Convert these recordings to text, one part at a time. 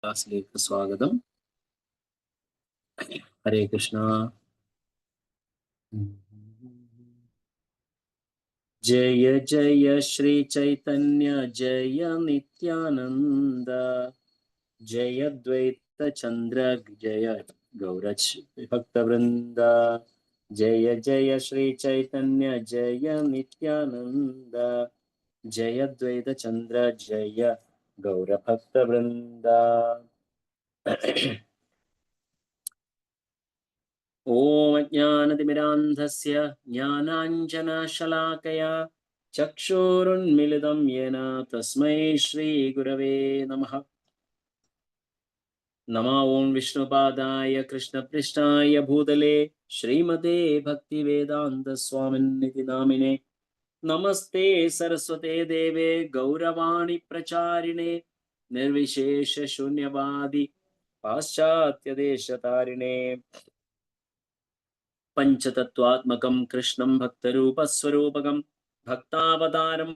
ക്ലാസ്സിലേക്ക് സ്വാഗതം. ഹരേ കൃഷ്ണ. ജയ ജയ ശ്രീ ചൈതന്യ ജയ നിത്യാനന്ദ ജയ ദ്വൈത ചന്ദ്ര ജയ ഗൗരജ ഭക്തവൃന്ദ. ജയ ജയ ശ്രീ ചൈതന്യ ജയ നിത്യാനന്ദ ജയ ദ്വൈത ചന്ദ്ര ജയ ഗൗരഭക്തവൃന്ദ. ഓം അജ്ഞാനതിമിരാന്ധസ്യ ജ്ഞാനാഞ്ജനശലാകയാ ചക്ഷുരുന്മിലിതം യേന തസ്മൈ ശ്രീഗുരവേ നമഃ. നമോ ഓം വിഷ്ണുപാദായ കൃഷ്ണപൃഷ്ഠായ ഭൂതലേ ശ്രീമതേ ഭക്തിവേദാന്തസ്വാമിന്നിതി നാമിനെ. നമസ്തേ സരസ്വതേ ദേവേ ഗൗരവാണി പ്രചാരിണേ നിർവിശേഷ ശൂന്യവാദി പാശ്ചാത്യദേശതാരിണേ. പഞ്ചതത്വാത്മകം കൃഷ്ണം ഭക്തരൂപസ്വരൂപകം ഭക്താവതാരം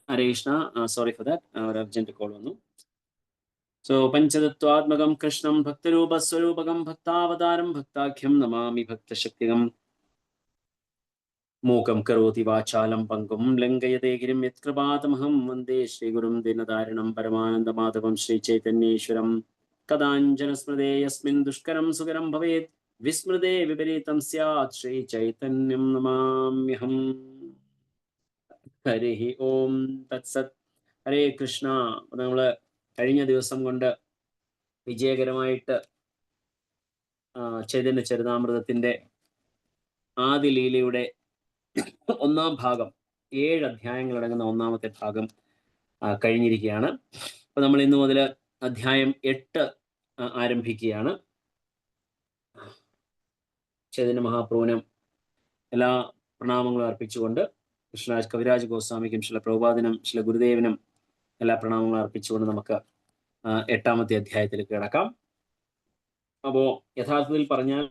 ഹരേ കൃഷ്ണ. സോറി ഫോർ ദാറ്റ്, ഒരു അർജന്റ് കോൾ വന്നു. സോ പഞ്ചതത്വാത്മകം കൃഷ്ണം ഭക്തരൂപസ്വരൂപകം ഭക്താവതാരം ഭക്താഖ്യം നമാമി ഭക്തശക്തികം. മൂകം കരോതി വാചാലം പങ്കും ലംഘയതേ ഗിരിം യത്കൃപാതമഹം വന്ദേ ശ്രീഗുരും ദീനതാരിണം പരമാനന്ദമാധവം ശ്രീചൈതന്യേശ്വരം. കഥാഞ്ജന സ്മൃതേ യസ്മിൻ ദുഷ്കരം സുകരം ഭവേത് വിസ്മൃതേ വിപരീതം സ്യാത് ശ്രീചൈതന്യം നമാമ്യഹം. ഹരി ഓം തത്സത്. ഹരേ കൃഷ്ണ. നമ്മള് കഴിഞ്ഞ ദിവസം കൊണ്ട് വിജയകരമായിട്ട് ചൈതന്യ ചരിതാമൃതത്തിന്റെ ആദി ലീലയുടെ ഒന്നാം ഭാഗം, 7 അധ്യായങ്ങൾ അടങ്ങുന്ന ഒന്നാമത്തെ ഭാഗം കഴിഞ്ഞിരിക്കുകയാണ്. അപ്പൊ നമ്മൾ ഇന്നു മുതൽ അധ്യായം 8 ആരംഭിക്കുകയാണ്. ചൈതന്യ മഹാപ്രഭുവിനും എല്ലാ പ്രണാമങ്ങളും അർപ്പിച്ചുകൊണ്ട്, കൃഷ്ണരാജ് കവിരാജ് ഗോസ്വാമിക്കും ശില പ്രഭുപാദിനും ശില ഗുരുദേവനും എല്ലാ പ്രണാമങ്ങളും അർപ്പിച്ചുകൊണ്ട് നമുക്ക് 8ാമത്തെ അധ്യായത്തിലേക്ക് കിടക്കാം. അപ്പോ യഥാർത്ഥത്തിൽ പറഞ്ഞാൽ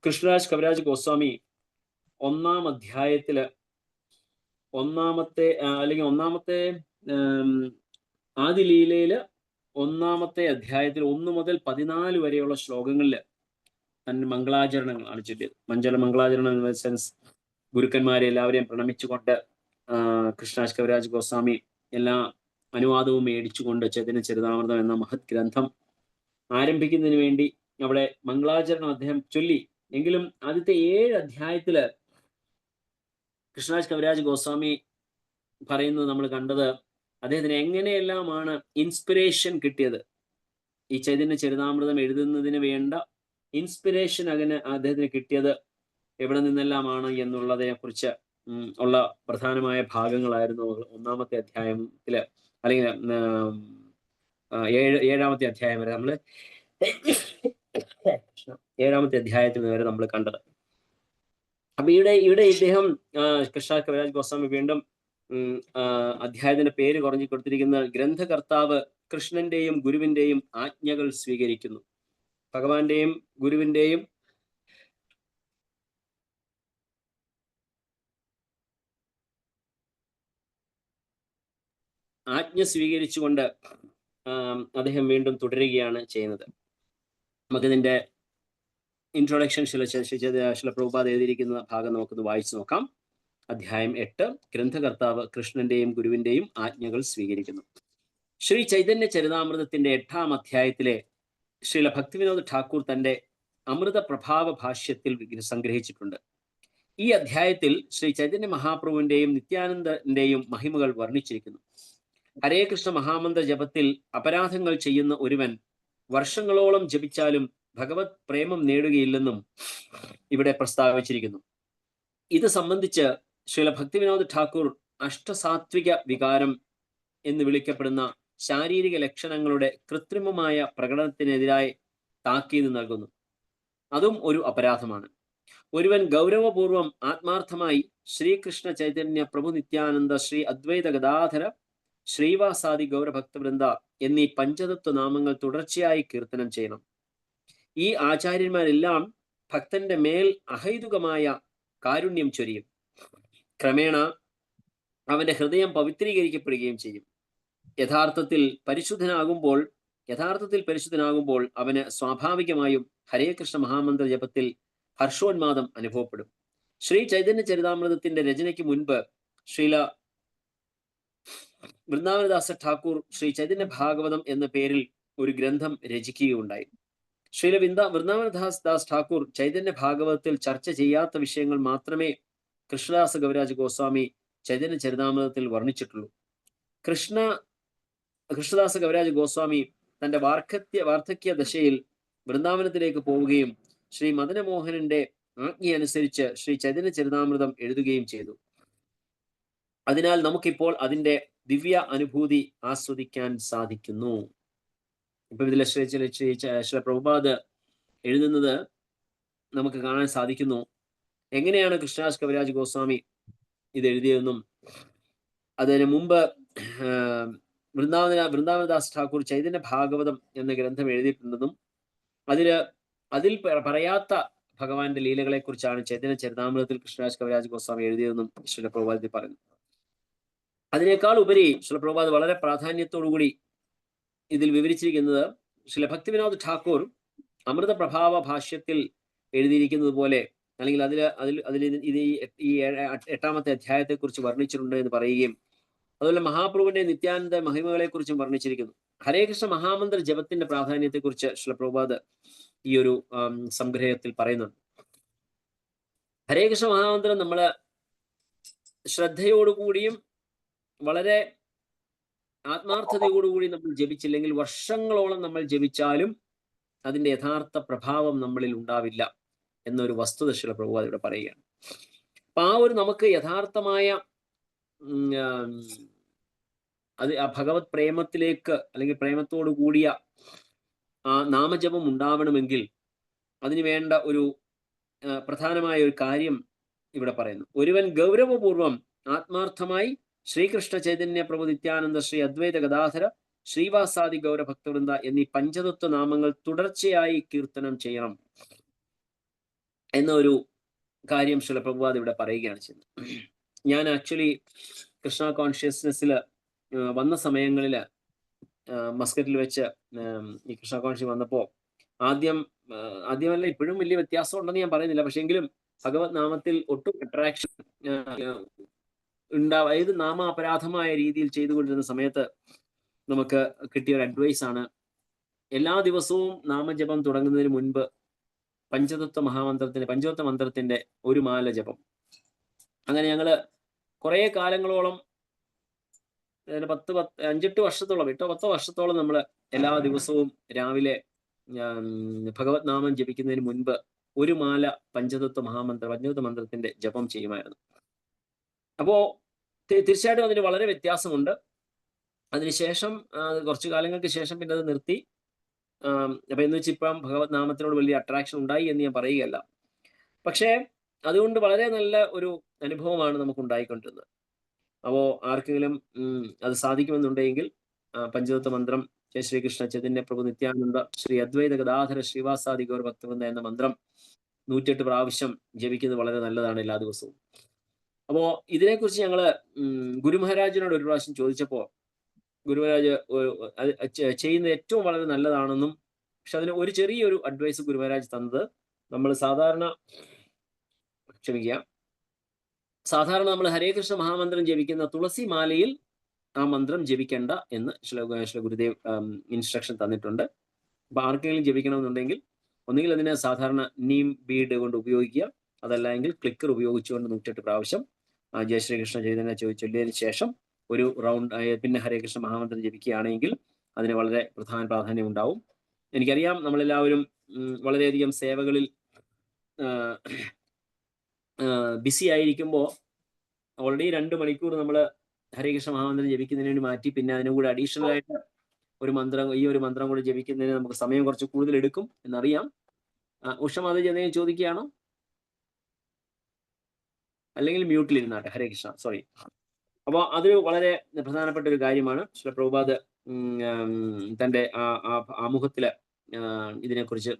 കൃഷ്ണരാജ് കവിരാജ് ഗോസ്വാമി ഒന്നാം അധ്യായത്തില് ഒന്നാമത്തെ ആദി ലീലയില് ഒന്നാമത്തെ അധ്യായത്തിൽ 1 മുതൽ 14 വരെയുള്ള ശ്ലോകങ്ങളില് തന്നെ മംഗളാചരണങ്ങളാണ് ചൊല്ലിയത്. മംഗളാചരണം ഇൻ സെൻസ് ഗുരുക്കന്മാരെ എല്ലാവരെയും പ്രണമിച്ചുകൊണ്ട് കൃഷ്ണരാജ് കവിരാജ് ഗോസ്വാമി എല്ലാ അനുവാദവും മേടിച്ചുകൊണ്ട് ചൈതന്യ ചരിതാമൃതം എന്ന മഹത് ഗ്രന്ഥം ആരംഭിക്കുന്നതിന് വേണ്ടി അവിടെ മംഗളാചരണം അദ്ദേഹം ചൊല്ലി. എങ്കിലും ആദ്യത്തെ 7 അധ്യായത്തില് കൃഷ്ണരാജ് കവിരാജ് ഗോസ്വാമി പറയുന്നത് നമ്മൾ കണ്ടത്, അദ്ദേഹത്തിന് എങ്ങനെയെല്ലാമാണ് ഇൻസ്പിറേഷൻ കിട്ടിയത്, ഈ ചൈതന്യ ചരിതാമൃതം എഴുതുന്നതിന് വേണ്ട ഇൻസ്പിറേഷൻ അദ്ദേഹത്തിന് കിട്ടിയത് എവിടെ നിന്നെല്ലാമാണ് എന്നുള്ളതിനെ കുറിച്ച് ഉള്ള പ്രധാനമായ ഭാഗങ്ങളായിരുന്നു ഒന്നാമത്തെ അധ്യായത്തില്, അല്ലെങ്കിൽ 7ാമത്തെ അധ്യായം വരെ നമ്മള് 7ാമത്തെ അധ്യായത്തിൽ വരെ നമ്മൾ കണ്ടത്. അപ്പൊ ഇവിടെ ഇദ്ദേഹം കൃഷ്ണരാജ് കവിരാജ് ഗോസ്വാമി വീണ്ടും അധ്യായത്തിന്റെ പേര് കുറഞ്ഞു കൊടുത്തിരിക്കുന്ന ഗ്രന്ഥകർത്താവ് കൃഷ്ണന്റെയും ഗുരുവിന്റെയും ആജ്ഞകൾ സ്വീകരിക്കുന്നു. ഭഗവാന്റെയും ഗുരുവിന്റെയും ആജ്ഞ സ്വീകരിച്ചുകൊണ്ട് അദ്ദേഹം വീണ്ടും തുടരുകയാണ് ചെയ്യുന്നത്. നമുക്കിതിന്റെ ഇൻട്രൊഡക്ഷൻ ശില പ്രഭുപാദ് എഴുതിയിരിക്കുന്ന ഭാഗം നമുക്കൊന്ന് വായിച്ചു നോക്കാം. അധ്യായം 8. ഗ്രന്ഥകർത്താവ് കൃഷ്ണന്റെയും ഗുരുവിന്റെയും ആജ്ഞകൾ സ്വീകരിക്കുന്നു. ശ്രീ ചൈതന്യ ചരിതാമൃതത്തിന്റെ 8ാം അധ്യായത്തിലെ ശ്രീല ഭക്തിവിനോദ് ഠാക്കൂർ തന്റെ അമൃത പ്രഭാവ ഭാഷ്യത്തിൽ സംഗ്രഹിച്ചിട്ടുണ്ട്. ഈ അധ്യായത്തിൽ ശ്രീ ചൈതന്യ മഹാപ്രഭുവിന്റെയും നിത്യാനന്ദന്റെയും മഹിമകൾ വർണ്ണിച്ചിരിക്കുന്നു. ഹരേ കൃഷ്ണ മഹാമന്ത്ര ജപത്തിൽ അപരാധങ്ങൾ ചെയ്യുന്ന ഒരുവൻ വർഷങ്ങളോളം ജപിച്ചാലും ഭഗവത് പ്രേമം നേടുകയില്ലെന്നും ഇവിടെ പ്രസ്താവിച്ചിരിക്കുന്നു. ഇത് സംബന്ധിച്ച് ശ്രീല ഭക്തിവിനോദ് ഠാക്കൂർ അഷ്ടസാത്വിക വികാരം എന്ന് വിളിക്കപ്പെടുന്ന ശാരീരിക ലക്ഷണങ്ങളുടെ കൃത്രിമമായ പ്രകടനത്തിനെതിരായി താക്കീത് നൽകുന്നു. അതും ഒരു അപരാധമാണ്. ഒരുവൻ ഗൗരവപൂർവം ആത്മാർത്ഥമായി ശ്രീകൃഷ്ണ ചൈതന്യ പ്രഭു നിത്യാനന്ദ ശ്രീ അദ്വൈത ഗദാധര ശ്രീവാസാദി ഗൗരഭക്തവൃന്ദ എന്നീ പഞ്ചതത്വ നാമങ്ങൾ തുടർച്ചയായി കീർത്തനം ചെയ്യണം. ഈ ആചാര്യന്മാരെല്ലാം ഭക്തന്റെ മേൽ അഹൈതുകമായ കാരുണ്യം ചൊരിയും. ക്രമേണ അവന്റെ ഹൃദയം പവിത്രീകരിക്കപ്പെടുകയും ചെയ്യും. യഥാർത്ഥത്തിൽ പരിശുദ്ധനാകുമ്പോൾ അവന് സ്വാഭാവികമായും ഹരേ കൃഷ്ണ മഹാമന്ത്ര ജപത്തിൽ ഹർഷോന്മാദം അനുഭവപ്പെടും. ശ്രീ ചൈതന്യ ചരിതാമൃതത്തിന്റെ രചനയ്ക്ക് മുൻപ് ശ്രീല വൃന്ദാവനദാസ ഠാക്കൂർ ശ്രീ ചൈതന്യ ഭാഗവതം എന്ന പേരിൽ ഒരു ഗ്രന്ഥം രചിക്കുകയുണ്ടായി. ശ്രീല വൃന്ദാവനദാസ് ഠാക്കൂർ ചൈതന്യ ഭാഗവതത്തിൽ ചർച്ച ചെയ്യാത്ത വിഷയങ്ങൾ മാത്രമേ കൃഷ്ണദാസ ഗൗരാജ ഗോസ്വാമി ചൈതന്യ ചരിതാമൃതത്തിൽ വർണ്ണിച്ചിട്ടുള്ളൂ. കൃഷ്ണദാസ ഗൗരാജ ഗോസ്വാമി തന്റെ വാർദ്ധക്യ ദശയിൽ വൃന്ദാവനത്തിലേക്ക് പോവുകയും ശ്രീ മദനമോഹനന്റെ ആജ്ഞയനുസരിച്ച് ശ്രീ ചൈതന്യ ചരിതാമൃതം എഴുതുകയും ചെയ്തു. അതിനാൽ നമുക്കിപ്പോൾ അതിന്റെ ദിവ്യ അനുഭൂതി ആസ്വദിക്കാൻ സാധിക്കുന്നു. ഇപ്പൊ ഇതിലെ ശ്രീ പ്രഭുപാദ് എഴുതുന്നത് നമുക്ക് കാണാൻ സാധിക്കുന്നു. എങ്ങനെയാണ് കൃഷ്ണദാസ് കവിരാജ് ഗോസ്വാമി ഇത് എഴുതിയതെന്നും അതിന് മുമ്പ് വൃന്ദാവനദാസ് ഠാക്കൂർ ചൈതന്യ ഭാഗവതം എന്ന ഗ്രന്ഥം എഴുതിയിട്ടുണ്ടെന്നും അതിൽ പറയാത്ത ഭഗവാന്റെ ലീലകളെ കുറിച്ചാണ് ചൈതന്യ ചരിതാമൃതത്തിൽ കൃഷ്ണദാസ് കവിരാജ് ഗോസ്വാമി എഴുതിയതെന്നും ശ്രീല പ്രഭുപാദ് പറയുന്നു. അതിനേക്കാൾ ഉപരി ശ്രീല പ്രഭുപാദ് വളരെ പ്രാധാന്യത്തോടുകൂടി ഇതിൽ വിവരിച്ചിരിക്കുന്നത് ശ്രീല ഭക്തിവിനോദ് ഠാക്കൂർ അമൃത പ്രഭാവ ഭാഷ്യത്തിൽ എഴുതിയിരിക്കുന്നത് പോലെ, അല്ലെങ്കിൽ ഈ 8ാമത്തെ അധ്യായത്തെ കുറിച്ച് വർണ്ണിച്ചിട്ടുണ്ട് എന്ന് പറയുകയും അതുപോലെ മഹാപ്രഭുവിന്റെ നിത്യാനന്ദ മഹിമകളെ കുറിച്ചും വർണ്ണിച്ചിരിക്കുന്നു. ഹരേ കൃഷ്ണ മഹാമന്ത്ര ജപത്തിന്റെ പ്രാധാന്യത്തെക്കുറിച്ച് ശ്രീല പ്രഭുപാദ് ഈ ഒരു സംഗ്രഹത്തിൽ പറയുന്നുണ്ട്. ഹരേ കൃഷ്ണ മഹാമന്ത്രം നമ്മള് ശ്രദ്ധയോടുകൂടിയും വളരെ ആത്മാർത്ഥതയോടുകൂടി നമ്മൾ ജപിച്ചില്ലെങ്കിൽ വർഷങ്ങളോളം നമ്മൾ ജപിച്ചാലും അതിന്റെ യഥാർത്ഥ പ്രഭാവം നമ്മളിൽ ഉണ്ടാവില്ല എന്നൊരു വസ്തുത ശ്രീല പ്രഭുപാദ് ഇവിടെ പറയുകയാണ്. അപ്പൊ നമുക്ക് യഥാർത്ഥമായ ആ ഭഗവത് പ്രേമത്തിലേക്ക് അല്ലെങ്കിൽ പ്രേമത്തോടു കൂടിയ ആ നാമജപം ഉണ്ടാവണമെങ്കിൽ അതിന് വേണ്ട ഒരു പ്രധാനമായ ഒരു കാര്യം ഇവിടെ പറയുന്നു. ഒരുവൻ ഗൗരവപൂർവം ആത്മാർത്ഥമായി ശ്രീകൃഷ്ണ ചൈതന്യ പ്രഭു നിത്യാനന്ദ ശ്രീ അദ്വൈത ഗദാധര ശ്രീവാസാദി ഗൗരഭക്തവൃന്ദ എന്നീ പഞ്ചതത്വ നാമങ്ങൾ തുടർച്ചയായി കീർത്തനം ചെയ്യണം എന്ന ഒരു കാര്യം ശ്രീല പ്രഭുപാദ് ഇവിടെ പറയുകയാണ് ചെയ്യുന്നത്. ഞാൻ ആക്ച്വലി കൃഷ്ണ കോൺഷ്യസ്നെസ്സിൽ വന്ന മസ്കറ്റിൽ വെച്ച് ഈ കൃഷ്ണ കോൺഷ്യസ് വന്നപ്പോൾ ആദ്യമല്ല, ഇപ്പോഴും വലിയ വ്യത്യാസം ഉണ്ടെന്ന് ഞാൻ പറയുന്നില്ല. പക്ഷെ എങ്കിലും ഭഗവത് നാമത്തിൽ ഒട്ടും അട്രാക്ഷൻ അതായത് നാമാപരാധമായ രീതിയിൽ ചെയ്തുകൊണ്ടിരുന്ന സമയത്ത് നമുക്ക് കിട്ടിയ ഒരു അഡ്വൈസ് ആണ്, എല്ലാ ദിവസവും നാമജപം തുടങ്ങുന്നതിന് മുൻപ് പഞ്ചതത്വ മന്ത്രത്തിന്റെ ഒരു മാല ജപം. അങ്ങനെ ഞങ്ങള് കുറെ കാലങ്ങളോളം 5-8 വർഷത്തോളം 8-10 വർഷത്തോളം നമ്മൾ എല്ലാ ദിവസവും രാവിലെ ഭഗവത് നാമം ജപിക്കുന്നതിന് മുൻപ് ഒരു മാല പഞ്ചതത്വ മന്ത്രത്തിന്റെ ജപം ചെയ്യുമായിരുന്നു. അപ്പോ തീർച്ചയായിട്ടും അതിന് വളരെ വ്യത്യാസമുണ്ട്. അതിനുശേഷം കുറച്ചു കാലങ്ങൾക്ക് ശേഷം പിന്നെ അത് നിർത്തി. അപ്പൊ എന്ന് വെച്ചാൽ ഇപ്പം ഭഗവത് നാമത്തിനോട് വലിയ അട്രാക്ഷൻ ഉണ്ടായി എന്ന് ഞാൻ പറയുകയല്ല. പക്ഷേ അതുകൊണ്ട് വളരെ നല്ല ഒരു അനുഭവമാണ് നമുക്ക് ഉണ്ടായിക്കൊണ്ടിരുന്നത്. അപ്പോ ആർക്കെങ്കിലും അത് സാധിക്കുമെന്നുണ്ടെങ്കിൽ പഞ്ചതത്വ മന്ത്രം ജയ ശ്രീകൃഷ്ണ ചൈതന്യ പ്രഭു നിത്യാനന്ദ ശ്രീ അദ്വൈത ഗദാധര ശ്രീവാസാദി ഗൗരഭക്തവൃന്ദ എന്ന മന്ത്രം 108 പ്രാവശ്യം ജപിക്കുന്നത് വളരെ നല്ലതാണ് എല്ലാ ദിവസവും. അപ്പോ ഇതിനെക്കുറിച്ച് ഞങ്ങള് ഗുരു മഹാരാജിനോട് ഒരു പ്രാവശ്യം ചോദിച്ചപ്പോ ഗുരുമഹാരാജ് ചെയ്യുന്നത് ഏറ്റവും വളരെ നല്ലതാണെന്നും, പക്ഷെ അതിന് ഒരു ചെറിയൊരു അഡ്വൈസ് ഗുരുമഹാരാജ് തന്നത്, നമ്മൾ സാധാരണ നമ്മൾ ഹരേ കൃഷ്ണ മഹാമന്ത്രം ജപിക്കുന്ന തുളസി മാലയിൽ ആ മന്ത്രം ജപിക്കേണ്ട എന്ന് ശ്രീ ഗുരുദേവ് ഇൻസ്ട്രക്ഷൻ തന്നിട്ടുണ്ട്. അപ്പൊ ആർക്കെങ്കിലും ജപിക്കണമെന്നുണ്ടെങ്കിൽ ഒന്നുകിൽ അതിനെ സാധാരണ നീം ബീഡ് കൊണ്ട് ഉപയോഗിക്കുക, അതല്ല എങ്കിൽ ക്ലിക്കർ ഉപയോഗിച്ചുകൊണ്ട് 108 പ്രാവശ്യം ജയ ശ്രീകൃഷ്ണ ചൈതന്യ ചൊല്ലിയതിനു ശേഷം ഒരു റൗണ്ട് പിന്നെ ഹരേ കൃഷ്ണ മഹാമന്ത്രം ജപിക്കുകയാണെങ്കിൽ അതിന് വളരെ പ്രാധാന്യം ഉണ്ടാവും. എനിക്കറിയാം നമ്മളെല്ലാവരും വളരെയധികം സേവകളിൽ ബിസി ആയിരിക്കുമ്പോൾ ഓൾറെഡി 2 മണിക്കൂർ നമ്മൾ ഹരേ കൃഷ്ണ മഹാമന്ത്രം ജപിക്കുന്നതിന് വേണ്ടി മാറ്റി, പിന്നെ അതിനും കൂടെ അഡീഷണൽ ആയിട്ട് ഈ ഒരു മന്ത്രം കൂടെ ജപിക്കുന്നതിന് നമുക്ക് സമയം കുറച്ച് കൂടുതൽ എടുക്കും എന്നറിയാം. ഉഷമാതാജി എന്തെങ്കിലും ചോദിക്കുകയാണോ? അല്ലെങ്കിൽ മ്യൂട്ടിൽ ഇരുന്നാട്ടെ. ഹരേ കൃഷ്ണ, സോറി. അപ്പോൾ അതൊരു വളരെ പ്രധാനപ്പെട്ട ഒരു കാര്യമാണ്. ശ്രീ പ്രഭുപാദ് തന്റെ ആമുഖത്തില് ഇതിനെക്കുറിച്ച്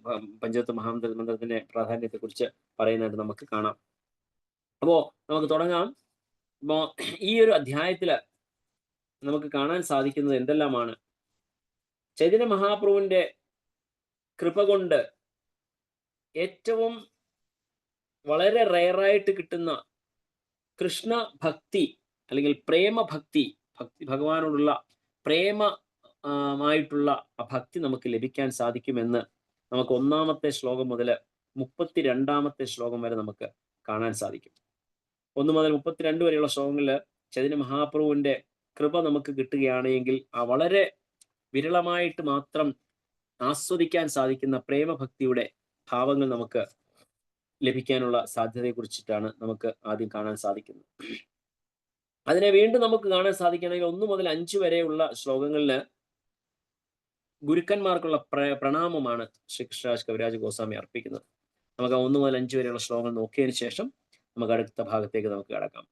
പഞ്ചതത്വ മഹാമന്ത്രത്തിന്റെ പ്രാധാന്യത്തെ കുറിച്ച് പറയുന്നതായിട്ട് നമുക്ക് കാണാം. അപ്പോ നമുക്ക് തുടങ്ങാം. അപ്പോ ഈ ഒരു അധ്യായത്തില് നമുക്ക് കാണാൻ സാധിക്കുന്നത് എന്തെല്ലാമാണ്? ചൈതന്യ മഹാപ്രഭുവിന്റെ കൃപ കൊണ്ട് ഏറ്റവും വളരെ റയറായിട്ട് കിട്ടുന്ന കൃഷ്ണ ഭക്തി അല്ലെങ്കിൽ പ്രേമഭക്തി, ഭഗവാനോടുള്ള പ്രേമമായിട്ടുള്ള ആ ഭക്തി നമുക്ക് ലഭിക്കാൻ സാധിക്കുമെന്ന് നമുക്ക് 1-ാമത്തെ ശ്ലോകം മുതൽ 32-ാമത്തെ ശ്ലോകം വരെ നമുക്ക് കാണാൻ സാധിക്കും. 1 മുതൽ 32 വരെയുള്ള ശ്ലോകങ്ങളിൽ ചൈതന്യ മഹാപ്രഭുവിന്റെ കൃപ നമുക്ക് കിട്ടുകയാണെങ്കിൽ ആ വളരെ വിരളമായിട്ട് മാത്രം ആസ്വദിക്കാൻ സാധിക്കുന്ന പ്രേമഭക്തിയുടെ ഭാവങ്ങൾ നമുക്ക് ലഭിക്കാനുള്ള സാധ്യതയെ കുറിച്ചിട്ടാണ് നമുക്ക് ആദ്യം കാണാൻ സാധിക്കുന്നത്. അതിനെ വീണ്ടും നമുക്ക് കാണാൻ സാധിക്കുകയാണെങ്കിൽ 1 മുതൽ 5 വരെയുള്ള ശ്ലോകങ്ങളിൽ ഗുരുക്കന്മാർക്കുള്ള പ്രണാമമാണ് ശ്രീ കൃഷ്ണരാജ് കവിരാജ് ഗോസ്വാമി അർപ്പിക്കുന്നത്. നമുക്ക് 1 മുതൽ 5 വരെയുള്ള ശ്ലോകങ്ങൾ നോക്കിയതിന് ശേഷം നമുക്ക് അടുത്ത ഭാഗത്തേക്ക് നമുക്ക് കടക്കാം.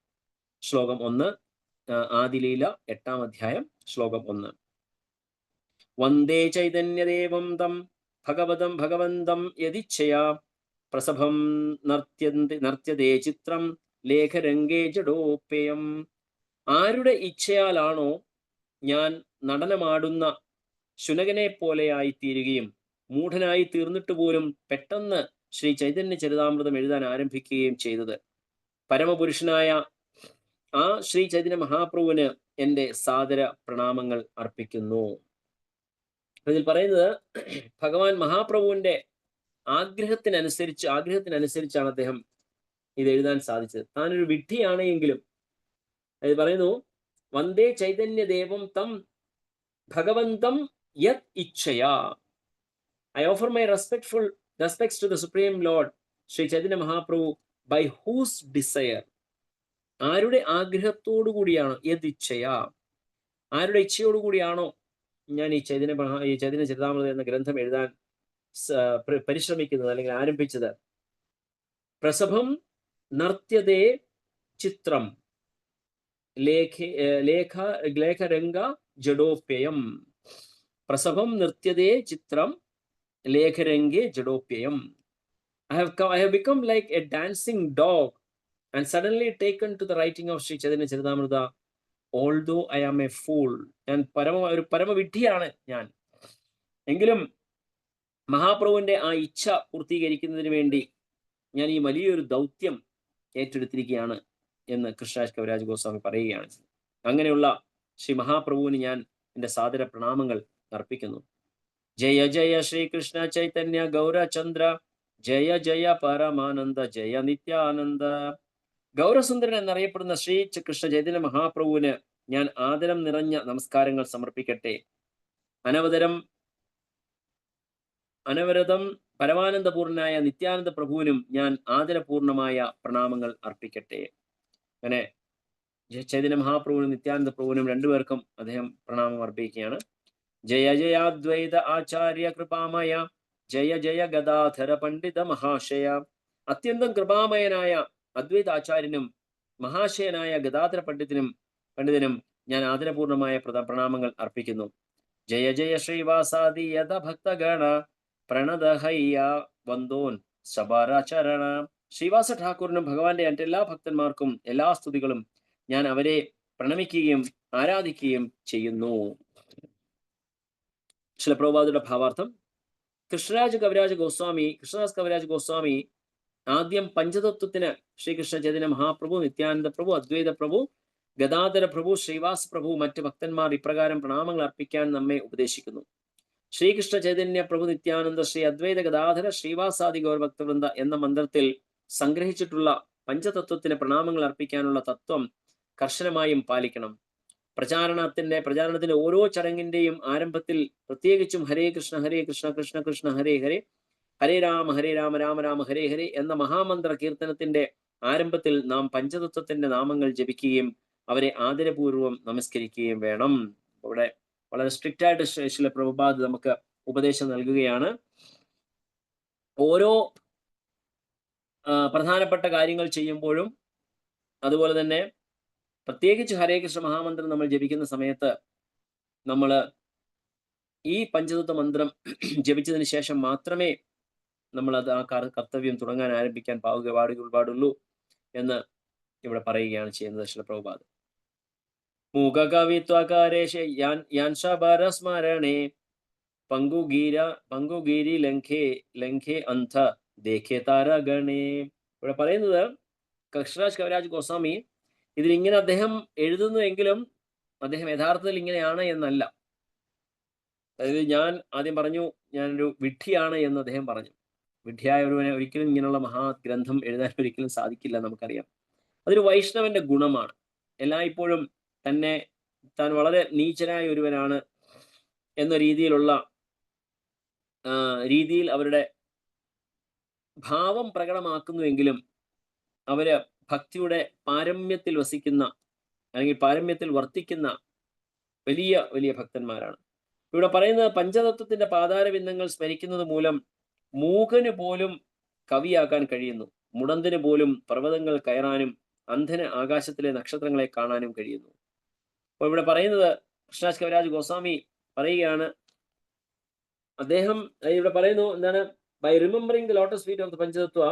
ശ്ലോകം 1, ആദിലീല 8-ാം അധ്യായം, ശ്ലോകം 1. വന്ദേ ചൈതന്യദേവം തം ഭഗവന്തം യദിച്ഛയാ പ്രസഭം നർത്യതേ ചിത്രം ലേഖരംഗേ ജഡോപേയം. ആരുടെ ഇച്ഛയാലാണോ ഞാൻ നടനമാടുന്ന ശുനകനെ പോലെയായി തീരുകയും മൂഢനായി തീർന്നിട്ട് പോലും പെട്ടെന്ന് ശ്രീ ചൈതന്യ ചരിതാമൃതം എഴുതാൻ ആരംഭിക്കുകയും ചെയ്തത്, പരമപുരുഷനായ ആ ശ്രീ ചൈതന്യ മഹാപ്രഭുവിന് എൻ്റെ സാദര പ്രണാമങ്ങൾ അർപ്പിക്കുന്നു. ഇതിൽ പറയുന്നത് ഭഗവാൻ മഹാപ്രഭുവിന്റെ ആഗ്രഹത്തിനനുസരിച്ചാണ് അദ്ദേഹം ഇത് എഴുതാൻ സാധിച്ചത്. താനൊരു വിഡ്ഢിയാണെങ്കിലും അത് പറയുന്നു, വന്ദേ ചൈതന്യദേവം തം ഭഗവന്തം യത് ഇച്ഛയാ. I offer my respects to the Supreme Lord Sri Chaitanya Mahaprabhu by whose desire. ആരുടെ ആഗ്രഹത്തോടു കൂടിയാണോ, യത് ഇച്ഛയാ, ആരുടെ ഇച്ഛയോടുകൂടിയാണോ ഞാൻ ഈ ചൈതന്യ ചരിതാമൃതം എന്ന ഗ്രന്ഥം എഴുതാൻ പരിശ്രമിക്കുന്നത് അല്ലെങ്കിൽ ആരംഭിച്ചത്. പ്രസഭം നർത്യതേ ചിത്രം ലേഖരംഗ ജഡോപ്യയം. പ്രസഭം നൃത്യതേ ചിത്രം ലേഖരംഗേ ജഡോപ്യയം. I have become like a dancing dog and suddenly taken to the writing of Sri Chaitanya Charitamrita, although I am a fool. ഞാൻ ഒരു പരമവിഡ്ഢിയാണ് ഞാൻ, എങ്കിലും മഹാപ്രഭുവിന്റെ ആ ഇച്ഛ പൂർത്തീകരിക്കുന്നതിന് വേണ്ടി ഞാൻ ഈ വലിയൊരു ദൗത്യം ഏറ്റെടുത്തിരിക്കുകയാണ് എന്ന് കൃഷ്ണരാജ് കവിരാജ് ഗോസ്വാമി പറയുകയാണ്. അങ്ങനെയുള്ള ശ്രീ മഹാപ്രഭുവിന് ഞാൻ എൻ്റെ സാദര പ്രണാമങ്ങൾ അർപ്പിക്കുന്നു. ജയ ജയ ശ്രീകൃഷ്ണ ചൈതന്യ ഗൗരചന്ദ്ര, ജയ ജയ പരമാനന്ദ, ജയ നിത്യാനന്ദ. ഗൗരസുന്ദരൻ എന്നറിയപ്പെടുന്ന ശ്രീ കൃഷ്ണ ചൈതന്യ മഹാപ്രഭുവിന് ഞാൻ ആദരം നിറഞ്ഞ നമസ്കാരങ്ങൾ സമർപ്പിക്കട്ടെ. അനവരതം പരമാനന്ദപൂർണനായ നിത്യാനന്ദ പ്രഭുവിനും ഞാൻ ആദരപൂർണമായ പ്രണാമങ്ങൾ അർപ്പിക്കട്ടെ. അങ്ങനെ ചൈതന്യ മഹാപ്രഭുവിനും നിത്യാനന്ദ പ്രഭുവിനും രണ്ടുപേർക്കും അദ്ദേഹം പ്രണാമം അർപ്പിക്കുകയാണ്. ജയ ജയാദ്വൈത ആചാര്യ കൃപാമയ, ജയ ജയ ഗദാധര പണ്ഡിത മഹാശയ. അത്യന്തം കൃപാമയനായ അദ്വൈത ആചാര്യനും മഹാശയനായ ഗദാധര പണ്ഡിതനും ഞാൻ ആദരപൂർണമായ പ്രണാമങ്ങൾ അർപ്പിക്കുന്നു. ജയ ജയ ശ്രീവാസാദി യഥ ഭക്തഗണ പ്രണതഹയ്യ വന്ദോൻ ശബാരാചരണ. ശ്രീവാസ ഠാക്കൂറിനും ഭഗവാന്റെ എല്ലാ ഭക്തന്മാർക്കും എല്ലാ സ്തുതികളും. ഞാൻ അവരെ പ്രണമിക്കുകയും ആരാധിക്കുകയും ചെയ്യുന്നു. ശ്രീല പ്രഭുപാദയുടെ ഭാവാർത്ഥം. കൃഷ്ണദാസ് കവിരാജ് ഗോസ്വാമി ആദ്യം പഞ്ചതത്വത്തിന് ശ്രീകൃഷ്ണ ചൈതന്യ മഹാപ്രഭു, നിത്യാനന്ദ പ്രഭു, അദ്വൈത പ്രഭു, ഗദാധര പ്രഭു, ശ്രീവാസ് പ്രഭു, മറ്റ് ഭക്തന്മാർ ഇപ്രകാരം പ്രണാമങ്ങൾ അർപ്പിക്കാൻ നമ്മെ ഉപദേശിക്കുന്നു. ശ്രീകൃഷ്ണ ചൈതന്യ പ്രഭു, നിത്യാനന്ദ, ശ്രീ അദ്വൈത, ഗദാധര, ശ്രീവാസാദി ഗൗരഭക്തവൃന്ദ എന്ന മന്ത്രത്തിൽ സംഗ്രഹിച്ചിട്ടുള്ള പഞ്ചതത്വത്തിന് പ്രണാമങ്ങൾ അർപ്പിക്കാനുള്ള തത്വം കർശനമായും പാലിക്കണം. പ്രചാരണത്തിന്റെ ഓരോ ചടങ്ങിന്റെയും ആരംഭത്തിൽ പ്രത്യേകിച്ചും ഹരേ കൃഷ്ണ കൃഷ്ണ കൃഷ്ണ ഹരേ ഹരേ, ഹരേ രാമ രാമ രാമ ഹരേ ഹരേ എന്ന മഹാമന്ത്ര കീർത്തനത്തിന്റെ ആരംഭത്തിൽ നാം പഞ്ചതത്വത്തിന്റെ നാമങ്ങൾ ജപിക്കുകയും അവരെ ആദരപൂർവ്വം നമസ്കരിക്കുകയും വേണം. ഇവിടെ വളരെ സ്ട്രിക്റ്റ് ആയിട്ട് ശ്രീല പ്രഭുപാദ് നമുക്ക് ഉപദേശം നൽകുകയാണ്. ഓരോ പ്രധാനപ്പെട്ട കാര്യങ്ങൾ ചെയ്യുമ്പോഴും അതുപോലെ തന്നെ പ്രത്യേകിച്ച് ഹരേ കൃഷ്ണ മഹാമന്ത്രം നമ്മൾ ജപിക്കുന്ന സമയത്ത് നമ്മൾ ഈ പഞ്ചതത്വ മന്ത്രം ജപിച്ചതിന് ശേഷം മാത്രമേ നമ്മൾ അത് ആ കർത്തവ്യം തുടങ്ങാൻ ആരംഭിക്കാൻ പാടുള്ളൂ എന്ന് ഇവിടെ പറയുകയാണ് ചെയ്യുന്നത് ശ്രീല പ്രഭുപാദ്. മൂകകവിത്വകാരേഷേ സ്മരണേ പങ്കുഗീരി ലംഘേ അന്ധ ദേഖേ താരഗണേ. ഇവിടെ പറയുന്നത് കൃഷ്ണരാജ് കവിരാജ് ഗോസ്വാമി ഇതിലിങ്ങനെ അദ്ദേഹം എഴുതുന്നുവെങ്കിലും അദ്ദേഹം യഥാർത്ഥത്തിൽ ഇങ്ങനെയാണ് എന്നല്ല. അതായത് ഞാൻ ആദ്യം പറഞ്ഞു ഞാനൊരു വിഡ്ഢിയാണ് എന്ന് അദ്ദേഹം പറഞ്ഞു. വിഡ്ഢിയായ ഒരുവനെ ഒരിക്കലും ഇങ്ങനെയുള്ള മഹാഗ്രന്ഥം എഴുതാൻ ഒരിക്കലും സാധിക്കില്ല, നമുക്കറിയാം. അതൊരു വൈഷ്ണവന്റെ ഗുണമാണ്. എല്ലായ്പ്പോഴും താൻ വളരെ നീചനായ ഒരുവനാണ് എന്ന രീതിയിൽ അവരുടെ ഭാവം പ്രകടമാക്കുന്നുവെങ്കിലും അവര് ഭക്തിയുടെ പാരമ്യത്തിൽ വസിക്കുന്ന അല്ലെങ്കിൽ പാരമ്യത്തിൽ വർത്തിക്കുന്ന വലിയ വലിയ ഭക്തന്മാരാണ്. ഇവിടെ പറയുന്നത് പഞ്ചതത്വത്തിന്റെ പാതാരബിന്ദങ്ങൾ സ്മരിക്കുന്നത് മൂലം മൂകന് പോലും കവിയാകാൻ കഴിയുന്നു, മുടന്തിന് പോലും പർവ്വതങ്ങൾ കയറാനും അന്ധന് ആകാശത്തിലെ നക്ഷത്രങ്ങളെ കാണാനും കഴിയുന്നു. അപ്പോൾ ഇവിടെ പറയുന്നത് കൃഷ്ണരാജ് കവിരാജ് ഗോസ്വാമി പറയുകയാണ്, അദ്ദേഹം ഇവിടെ പറയുന്നു എന്താണ്, by remembering the lotus feet of the Panchatattva.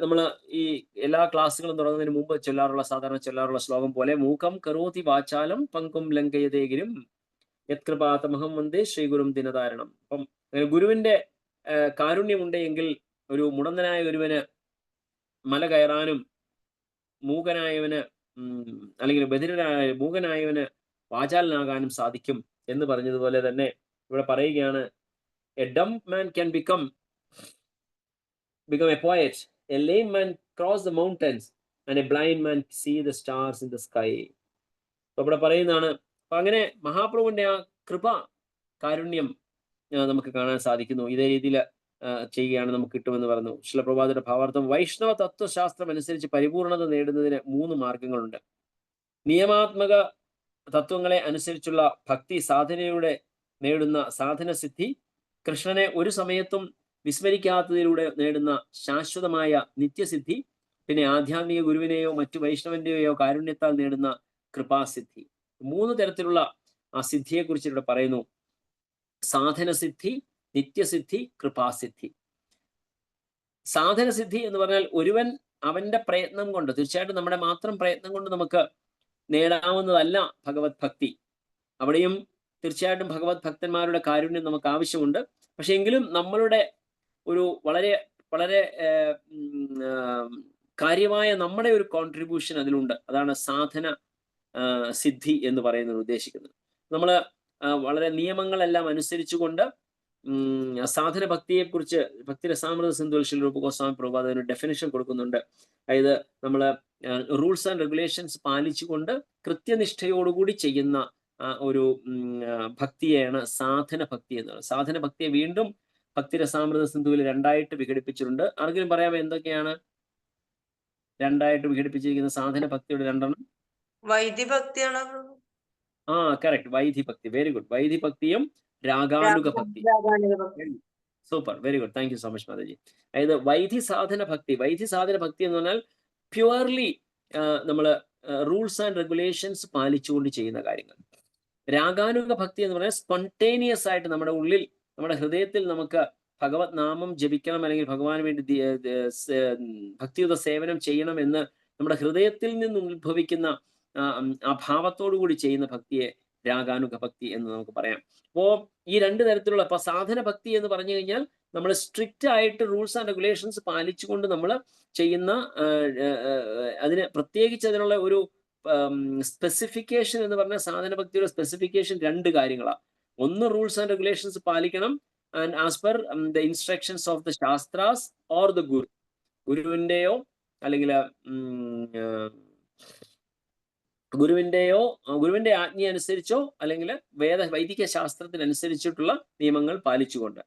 നമ്മൾ ഈ എല്ലാ ക്ലാസ്സുകളും തുടങ്ങുന്നതിന് മുമ്പ് സാധാരണ ചൊല്ലാറുള്ള ശ്ലോകം പോലെ മൂകം കരോതി വാചാലം പങ്കും ലംഘയതേഗിരും യത്കൃപാതമഹം വന്ദേ ശ്രീഗുരും ദിനധാരണം. അപ്പം ഗുരുവിന്റെ കാരുണ്യമുണ്ടെങ്കിൽ ഒരു മുടന്തനായ ഒരുവന് മല കയറാനും മൂകനായവന് അല്ലെങ്കിൽ മൂകനായവന് വാചാലനാകാനും സാധിക്കും എന്ന് പറഞ്ഞതുപോലെ തന്നെ ഇവിടെ പറയുകയാണ്, A Dum man can become a poet, a lame man cross the mountains and a blind man see the stars in the sky. ഇവിടെ പറയുന്നതാണ്. അപ്പൊ അങ്ങനെ മഹാപ്രഭുവിന്റെ ആ കൃപ കാരുണ്യം നമുക്ക് കാണാൻ സാധിക്കുന്നു. ഇതേ രീതിയിൽ ചെയ്യുകയാണ് നമുക്ക് കിട്ടുമെന്ന് പറഞ്ഞു ശ്രീല പ്രഭുപാദയുടെ ഭാവാർത്ഥം. വൈഷ്ണവ തത്വശാസ്ത്രം അനുസരിച്ച് പരിപൂർണത നേടുന്നതിന് 3 മാർഗങ്ങളുണ്ട്. നിയമാത്മക തത്വങ്ങളെ അനുസരിച്ചുള്ള ഭക്തി സാധനയുടെ നേടുന്ന സാധനസിദ്ധി, കൃഷ്ണനെ ഒരു സമയത്തും വിസ്മരിക്കാത്തതിലൂടെ നേടുന്ന ശാശ്വതമായ നിത്യസിദ്ധി, പിന്നെ ആധ്യാത്മിക ഗുരുവിനെയോ മറ്റു വൈഷ്ണവന്റെയോ കാരുണ്യത്താൽ നേടുന്ന കൃപാസിദ്ധി. 3 തരത്തിലുള്ള ആ സിദ്ധിയെ കുറിച്ച് ഇവിടെ പറയുന്നു. സാധനസിദ്ധി, നിത്യസിദ്ധി, കൃപാസിദ്ധി. സാധനസിദ്ധി എന്ന് പറഞ്ഞാൽ ഒരുവൻ അവന്റെ പ്രയത്നം കൊണ്ട്, തീർച്ചയായിട്ടും നമ്മുടെ മാത്രം പ്രയത്നം കൊണ്ട് നമുക്ക് നേടാവുന്നതല്ല ഭഗവത് ഭക്തി. അവിടെയും തീർച്ചയായിട്ടും ഭഗവത് ഭക്തന്മാരുടെ കാരുണ്യം നമുക്ക് ആവശ്യമുണ്ട്. പക്ഷെ എങ്കിലും നമ്മളുടെ ഒരു വളരെ വളരെ കാര്യമായ നമ്മുടെ ഒരു കോൺട്രിബ്യൂഷൻ അതിലുണ്ട്. അതാണ് സാധന സിദ്ധി എന്ന് പറയുന്നത് ഉദ്ദേശിക്കുന്നത്. നമ്മൾ വളരെ നിയമങ്ങളെല്ലാം അനുസരിച്ചുകൊണ്ട് സാധന ഭക്തിയെക്കുറിച്ച് ഭക്തി രസാമൃത സിന്ധുവിൽ ശ്രീ രൂപ ഗോസ്വാമി പ്രഭുപാദ് അതിന് ഡെഫിനിഷൻ കൊടുക്കുന്നുണ്ട്. അതായത് നമ്മൾ റൂൾസ് ആൻഡ് റെഗുലേഷൻസ് പാലിച്ചുകൊണ്ട് കൃത്യനിഷ്ഠയോടുകൂടി ചെയ്യുന്ന ഒരു ഭക്തിയെയാണ് സാധന ഭക്തി എന്നുള്ളത്. സാധന ഭക്തിയെ വീണ്ടും ഭക്തി രസാമൃത സിന്ധുവിൽ 2ആയിട്ട് വിഘടിപ്പിച്ചിട്ടുണ്ട്. ആർക്കെങ്കിലും പറയാമോ എന്തൊക്കെയാണ് 2ആയിട്ട് വിഘടിപ്പിച്ചിരിക്കുന്ന സാധന ഭക്തിയുടെ 2 വൈദിഭക്തിയാണ്. കറക്റ്റ്, വൈദിഭക്തി. Very good. വൈദിഭക്തിയും രാഗാനുഗ ഭക്തി. Super, very good, thank you so much Mataji. അതായത് വൈദി സാധന ഭക്തി എന്ന് പറഞ്ഞാൽ പ്യുവർലി നമ്മൾ റൂൾസ് ആൻഡ് റെഗുലേഷൻസ് പാലിച്ചുകൊണ്ട് ചെയ്യുന്ന കാര്യങ്ങൾ. രാഗാനുഗ ഭക്തി എന്ന് പറഞ്ഞാൽ സ്പോണ്ടേനിയസ് ആയിട്ട് നമ്മുടെ ഉള്ളിൽ, നമ്മുടെ ഹൃദയത്തിൽ നമുക്ക് ഭഗവത് നാമം ജപിക്കണം അല്ലെങ്കിൽ ഭഗവാന് വേണ്ടി ഭക്തിയുത സേവനം ചെയ്യണം എന്ന് നമ്മുടെ ഹൃദയത്തിൽ നിന്ന് ഉത്ഭവിക്കുന്ന ആ ഭാവത്തോടു കൂടി ചെയ്യുന്ന ഭക്തിയെ രാഗാനുഗ ഭക്തി എന്ന് നമുക്ക് പറയാം. അപ്പോ ഈ 2 തരത്തിലുള്ള, അപ്പൊ സാധന ഭക്തി എന്ന് പറഞ്ഞു കഴിഞ്ഞാൽ നമ്മൾ സ്ട്രിക്റ്റ് ആയിട്ട് റൂൾസ് ആൻഡ് റെഗുലേഷൻസ് പാലിച്ചുകൊണ്ട് നമ്മൾ ചെയ്യുന്ന, അതിന് പ്രത്യേകിച്ച് അതിനുള്ള ഒരു സ്പെസിഫിക്കേഷൻ എന്ന് പറഞ്ഞാൽ സാധന ഭക്തിയുടെ സ്പെസിഫിക്കേഷൻ 2 കാര്യങ്ങളാണ്. ഒന്ന് റൂൾസ് ആൻഡ് റെഗുലേഷൻസ് പാലിക്കണം, and as per the instructions of the shastras or the guru. ഗുരുവിന്റെയോ അല്ലെങ്കിൽ ഗുരുവിന്റെ ആജ്ഞ അനുസരിച്ചോ അല്ലെങ്കിൽ വൈദിക ശാസ്ത്രത്തിനനുസരിച്ചിട്ടുള്ള നിയമങ്ങൾ പാലിച്ചുകൊണ്ട്.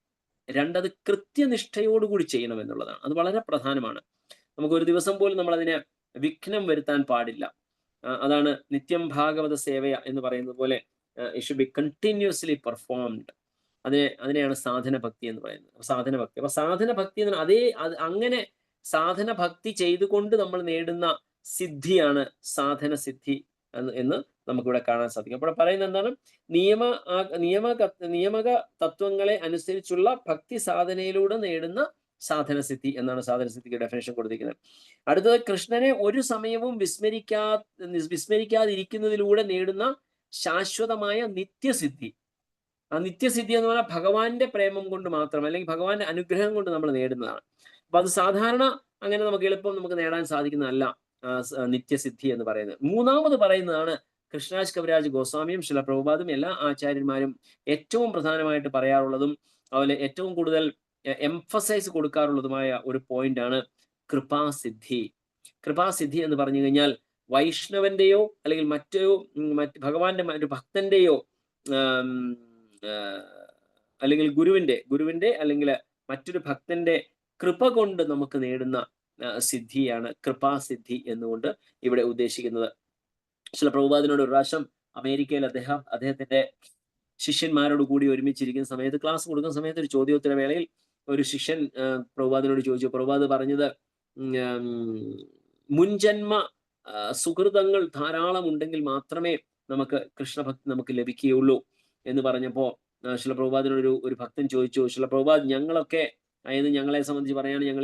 രണ്ടത് കൃത്യനിഷ്ഠയോടുകൂടി ചെയ്യണം എന്നുള്ളതാണ്. അത് വളരെ പ്രധാനമാണ്. നമുക്ക് ഒരു ദിവസം പോലും നമ്മൾ അതിനെ വിഘ്നം വരുത്താൻ പാടില്ല. അതാണ് നിത്യം ഭാഗവത സേവയ എന്ന് പറയുന്നത് പോലെ it should be continuously performed. അതിനെയാണ് സാധന ഭക്തി എന്ന് പറയുന്നത്. സാധന ഭക്തി. അപ്പൊ സാധന ഭക്തി അങ്ങനെ സാധന ഭക്തി ചെയ്തുകൊണ്ട് നമ്മൾ നേടുന്ന സിദ്ധിയാണ് സാധന സിദ്ധി എന്ന് നമുക്കിവിടെ കാണാൻ സാധിക്കും. അപ്പോൾ പറയുന്നത് എന്താണ്? നിയമക തത്വങ്ങളെ അനുസരിച്ചുള്ള ഭക്തി സാധനയിലൂടെ നേടുന്ന സാധനസിദ്ധി എന്നാണ് സാധനസിദ്ധിക്ക് ഡെഫിനേഷൻ കൊടുത്തിരിക്കുന്നത്. അടുത്തത് കൃഷ്ണനെ ഒരു സമയവും വിസ്മരിക്കാതിരിക്കുന്നതിലൂടെ നേടുന്ന ശാശ്വതമായ നിത്യസിദ്ധി. ആ നിത്യസിദ്ധി എന്ന് പറഞ്ഞാൽ ഭഗവാന്റെ പ്രേമം കൊണ്ട് മാത്രം, അല്ലെങ്കിൽ ഭഗവാന്റെ അനുഗ്രഹം കൊണ്ട് നമ്മൾ നേടുന്നതാണ്. അപ്പൊ അത് സാധാരണ അങ്ങനെ നമുക്ക് എളുപ്പം നമുക്ക് നേടാൻ സാധിക്കുന്നതല്ല നിത്യസിദ്ധി എന്ന് പറയുന്നത്. മൂന്നാമത് പറയുന്നതാണ് കൃഷ്ണരാജ് കവിരാജ് ഗോസ്വാമിയും ശില പ്രഭുപാദും എല്ലാ ആചാര്യന്മാരും ഏറ്റവും പ്രധാനമായിട്ട് പറയാറുള്ളതും അതുപോലെ ഏറ്റവും കൂടുതൽ എംഫസൈസ് കൊടുക്കാറുള്ളതുമായ ഒരു പോയിന്റ് ആണ് കൃപാസിദ്ധി. കൃപാസിദ്ധി എന്ന് പറഞ്ഞു കഴിഞ്ഞാൽ വൈഷ്ണവന്റെയോ അല്ലെങ്കിൽ മറ്റു ഭഗവാന്റെ ഒരു ഭക്തന്റെയോ അല്ലെങ്കിൽ ഗുരുവിന്റെ അല്ലെങ്കിൽ മറ്റൊരു ഭക്തന്റെ കൃപ കൊണ്ട് നമുക്ക് നേടുന്ന സിദ്ധിയാണ് കൃപാസിദ്ധി എന്നുകൊണ്ട് ഇവിടെ ഉദ്ദേശിക്കുന്നത്. ശില പ്രഭുപാദിനോട് ഒരു പ്രാവശ്യം അമേരിക്കയിൽ അദ്ദേഹത്തിന്റെ ശിഷ്യന്മാരോട് കൂടി ഒരുമിച്ചിരിക്കുന്ന സമയത്ത്, ക്ലാസ് കൊടുക്കുന്ന സമയത്ത് ഒരു ചോദ്യോത്തര വേളയിൽ ഒരു ശിഷ്യൻ പ്രഭുപാദിനോട് ചോദിച്ചു. പ്രഭുപാദ് പറഞ്ഞത് മുൻജന്മ സുഹൃതങ്ങൾ ധാരാളം ഉണ്ടെങ്കിൽ മാത്രമേ നമുക്ക് കൃഷ്ണഭക്തി നമുക്ക് ലഭിക്കുകയുള്ളൂ എന്ന് പറഞ്ഞപ്പോ ശില പ്രഭുപാദിനോട് ഒരു ഭക്തൻ ചോദിച്ചു, ശില പ്രഭുപാദ്, ഞങ്ങളൊക്കെ, അതായത് ഞങ്ങളെ സംബന്ധിച്ച് പറയാണ്, ഞങ്ങൾ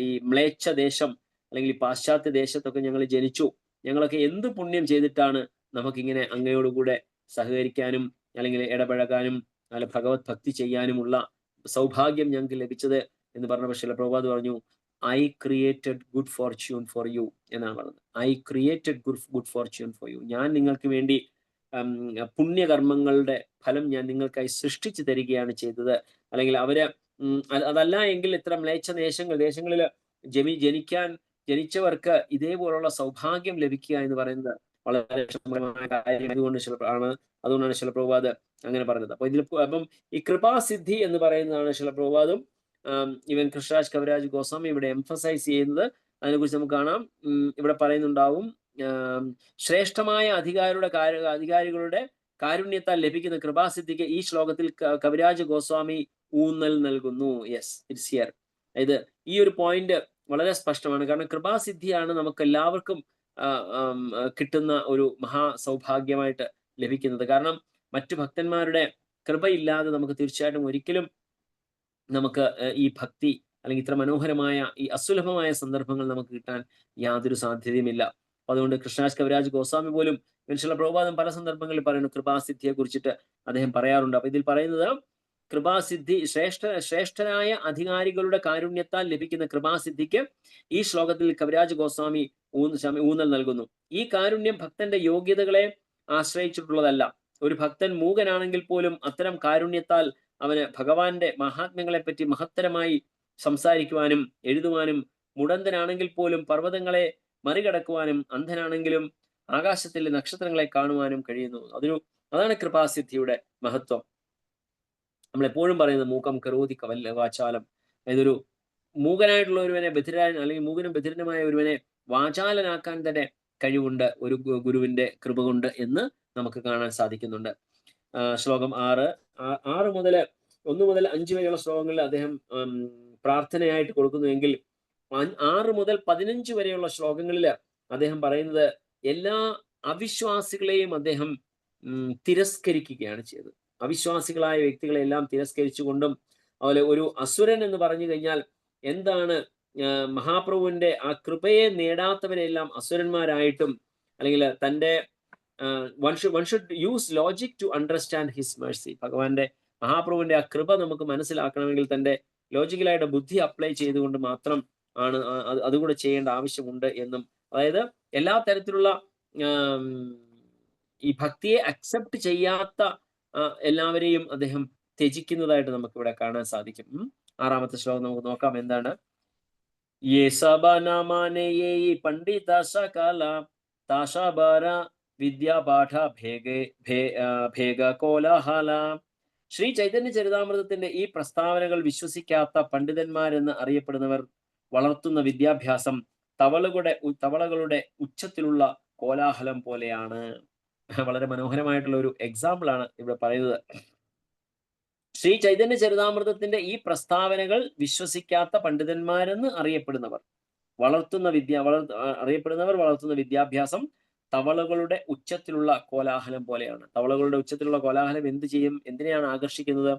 ഈ മ്ലേച്ഛ ദേശം അല്ലെങ്കിൽ ഈ പാശ്ചാത്യ ദേശത്തൊക്കെ ഞങ്ങൾ ജനിച്ചു. ഞങ്ങളൊക്കെ എന്ത് പുണ്യം ചെയ്തിട്ടാണ് നമുക്കിങ്ങനെ അങ്ങയോടുകൂടെ സഹകരിക്കാനും അല്ലെങ്കിൽ ഇടപഴകാനും അല്ലെങ്കിൽ ഭഗവത് ഭക്തി ചെയ്യാനുമുള്ള സൗഭാഗ്യം ഞങ്ങൾക്ക് ലഭിച്ചത് എന്ന് പറഞ്ഞപ്പോൾ ശില പ്രഭുപാദ് പറഞ്ഞു, I created good Fortune for you എന്നാണ് പറഞ്ഞത്. I created good Fortune for you. ഞാൻ നിങ്ങൾക്ക് വേണ്ടി പുണ്യകർമ്മങ്ങളുടെ ഫലം ഞാൻ നിങ്ങൾക്കായി സൃഷ്ടിച്ചു തരികയാണ് ചെയ്തത്. അല്ലെങ്കിൽ അതല്ല എങ്കിൽ ഇത്ര മ്ലേച്ഛ ദേശങ്ങളിൽ ജനിച്ചവർക്ക് ഇതേപോലുള്ള സൗഭാഗ്യം ലഭിക്കുക എന്ന് പറയുന്നത് വളരെ വിഷമകരമായ കാര്യം. അതുകൊണ്ടാണ് ശില പ്രഭുപാദ് അങ്ങനെ പറഞ്ഞത്. അപ്പം ഈ കൃപാസിദ്ധി എന്ന് പറയുന്നതാണ് ശില പ്രഭുപാദും ഇവൻ കൃഷ്ണരാജ് കവിരാജ് ഗോസ്വാമി ഇവിടെ എംഫസൈസ് ചെയ്യുന്നത്. അതിനെക്കുറിച്ച് നമുക്ക് കാണാം. ഇവിടെ പറയുന്നുണ്ടാവും, ശ്രേഷ്ഠമായ അധികാരികളുടെ കാരുണ്യത്താൽ ലഭിക്കുന്ന കൃപാസിദ്ധിക്ക് ഈ ശ്ലോകത്തിൽ കവിരാജ് ഗോസ്വാമി ഊന്നൽ നൽകുന്നു. Yes, it's here. ഇത് ഈ ഒരു പോയിന്റ് വളരെ സ്പഷ്ടമാണ്. കാരണം കൃപാസിദ്ധിയാണ് നമുക്ക് എല്ലാവർക്കും കിട്ടുന്ന ഒരു മഹാസൗഭാഗ്യമായിട്ട് ലഭിക്കുന്നത്. കാരണം മറ്റു ഭക്തന്മാരുടെ കൃപയില്ലാതെ നമുക്ക് തീർച്ചയായിട്ടും ഒരിക്കലും നമുക്ക് ഈ ഭക്തി അല്ലെങ്കിൽ ഇത്ര മനോഹരമായ ഈ അസുലഭമായ സന്ദർഭങ്ങൾ നമുക്ക് കിട്ടാൻ യാതൊരു സാധ്യതയുമില്ല. അതുകൊണ്ട് കൃഷ്ണരാജ് കവിരാജ് ഗോസ്വാമി പോലും ശില പ്രഭുപാദം പല സന്ദർഭങ്ങളിൽ പറയുന്നു കൃപാസിദ്ധിയെ കുറിച്ചിട്ട് അദ്ദേഹം പറയാറുണ്ട്. അപ്പൊ ഇതിൽ പറയുന്നത് കൃപാസിദ്ധി ശ്രേഷ്ഠരായ അധികാരികളുടെ കാരുണ്യത്താൽ ലഭിക്കുന്ന കൃപാസിദ്ധിക്ക് ഈ ശ്ലോകത്തിൽ കവിരാജ് ഗോസ്വാമി ഊന്നൽ നൽകുന്നു. ഈ കാരുണ്യം ഭക്തന്റെ യോഗ്യതകളെ ആശ്രയിച്ചിട്ടുള്ളതല്ല. ഒരു ഭക്തൻ മൂകനാണെങ്കിൽ പോലും അത്തരം കാരുണ്യത്താൽ അവന് ഭഗവാന്റെ മഹാത്മ്യങ്ങളെ പറ്റി മഹത്തരമായി സംസാരിക്കുവാനും എഴുതുവാനും, മുടന്തനാണെങ്കിൽ പോലും പർവ്വതങ്ങളെ മറികടക്കുവാനും, അന്ധനാണെങ്കിലും ആകാശത്തിലെ നക്ഷത്രങ്ങളെ കാണുവാനും കഴിയുന്നു. അതാണ് കൃപാസിദ്ധിയുടെ മഹത്വം. നമ്മളെപ്പോഴും പറയുന്നത് മൂക്കം കരോതി കവല്ല വാചാലം. ഇതൊരു മൂകനായിട്ടുള്ള ഒരുവനെ അല്ലെങ്കിൽ മൂകനും ബധിരനുമായ ഒരുവനെ വാചാലനാക്കാൻ തന്നെ കഴിവുണ്ട് ഒരു ഗുരുവിന്റെ കൃപ കൊണ്ട് എന്ന് നമുക്ക് കാണാൻ സാധിക്കുന്നുണ്ട്. ശ്ലോകം 1 മുതൽ 5 വരെയുള്ള ശ്ലോകങ്ങളിൽ അദ്ദേഹം പ്രാർത്ഥനയായിട്ട് കൊടുക്കുന്നുവെങ്കിൽ 6 മുതൽ 15 വരെയുള്ള ശ്ലോകങ്ങളിൽ അദ്ദേഹം പറയുന്നത് എല്ലാ അവിശ്വാസികളെയും അദ്ദേഹം തിരസ്കരിക്കുകയാണ് ചെയ്തത്. അവിശ്വാസികളായ വ്യക്തികളെ എല്ലാം തിരസ്കരിച്ചുകൊണ്ടും, അതുപോലെ ഒരു അസുരൻ എന്ന് പറഞ്ഞു കഴിഞ്ഞാൽ എന്താണ്, മഹാപ്രഭുവിന്റെ ആ കൃപയെ നേടാത്തവരെല്ലാം അസുരന്മാരായിട്ടും, അല്ലെങ്കിൽ തൻ്റെ one should use logic to understand his mercy. ഭഗവാന്റെ മഹാപ്രഭുവിന്റെ ആ കൃപ നമുക്ക് മനസ്സിലാക്കണമെങ്കിൽ തൻ്റെ ലോജിക്കലായിട്ട് ബുദ്ധി അപ്ലൈ ചെയ്തുകൊണ്ട് മാത്രം ആണ് അതുകൂടെ ചെയ്യേണ്ട ആവശ്യമുണ്ട് എന്നും, അതായത് എല്ലാ തരത്തിലുള്ള ഈ ഭക്തിയെ അക്സെപ്റ്റ് ചെയ്യാത്ത എല്ലാവരെയും അദ്ദേഹം ത്യജിക്കുന്നതായിട്ട് നമുക്ക് ഇവിടെ കാണാൻ സാധിക്കും. 6-ാമത്തെ ശ്ലോകം നമുക്ക് നോക്കാം. എന്താണ്? ये सबा न माने ये पंडित सकाल ताशाबार വിദ്യാപാഠ ഭേഗ കോലാഹല. ശ്രീ ചൈതന്യ ചരിതാമൃതത്തിന്റെ ഈ പ്രസ്താവനകൾ വിശ്വസിക്കാത്ത പണ്ഡിതന്മാരെന്ന് അറിയപ്പെടുന്നവർ വളർത്തുന്ന വിദ്യാഭ്യാസം തവളകളുടെ ഉച്ചത്തിലുള്ള കോലാഹലം പോലെയാണ്. വളരെ മനോഹരമായിട്ടുള്ള ഒരു എക്സാമ്പിൾ ആണ് ഇവിടെ പറയുന്നത്. ശ്രീ ചൈതന്യ ചരിതാമൃതത്തിന്റെ ഈ പ്രസ്താവനകൾ വിശ്വസിക്കാത്ത പണ്ഡിതന്മാരെന്ന് അറിയപ്പെടുന്നവർ വളർത്തുന്ന വിദ്യാഭ്യാസം തവളകളുടെ ഉച്ചത്തിലുള്ള കോലാഹലം പോലെയാണ്. തവളകളുടെ ഉച്ചത്തിലുള്ള കോലാഹലം എന്തിനെയാണ് ആകർഷിക്കുന്നത്?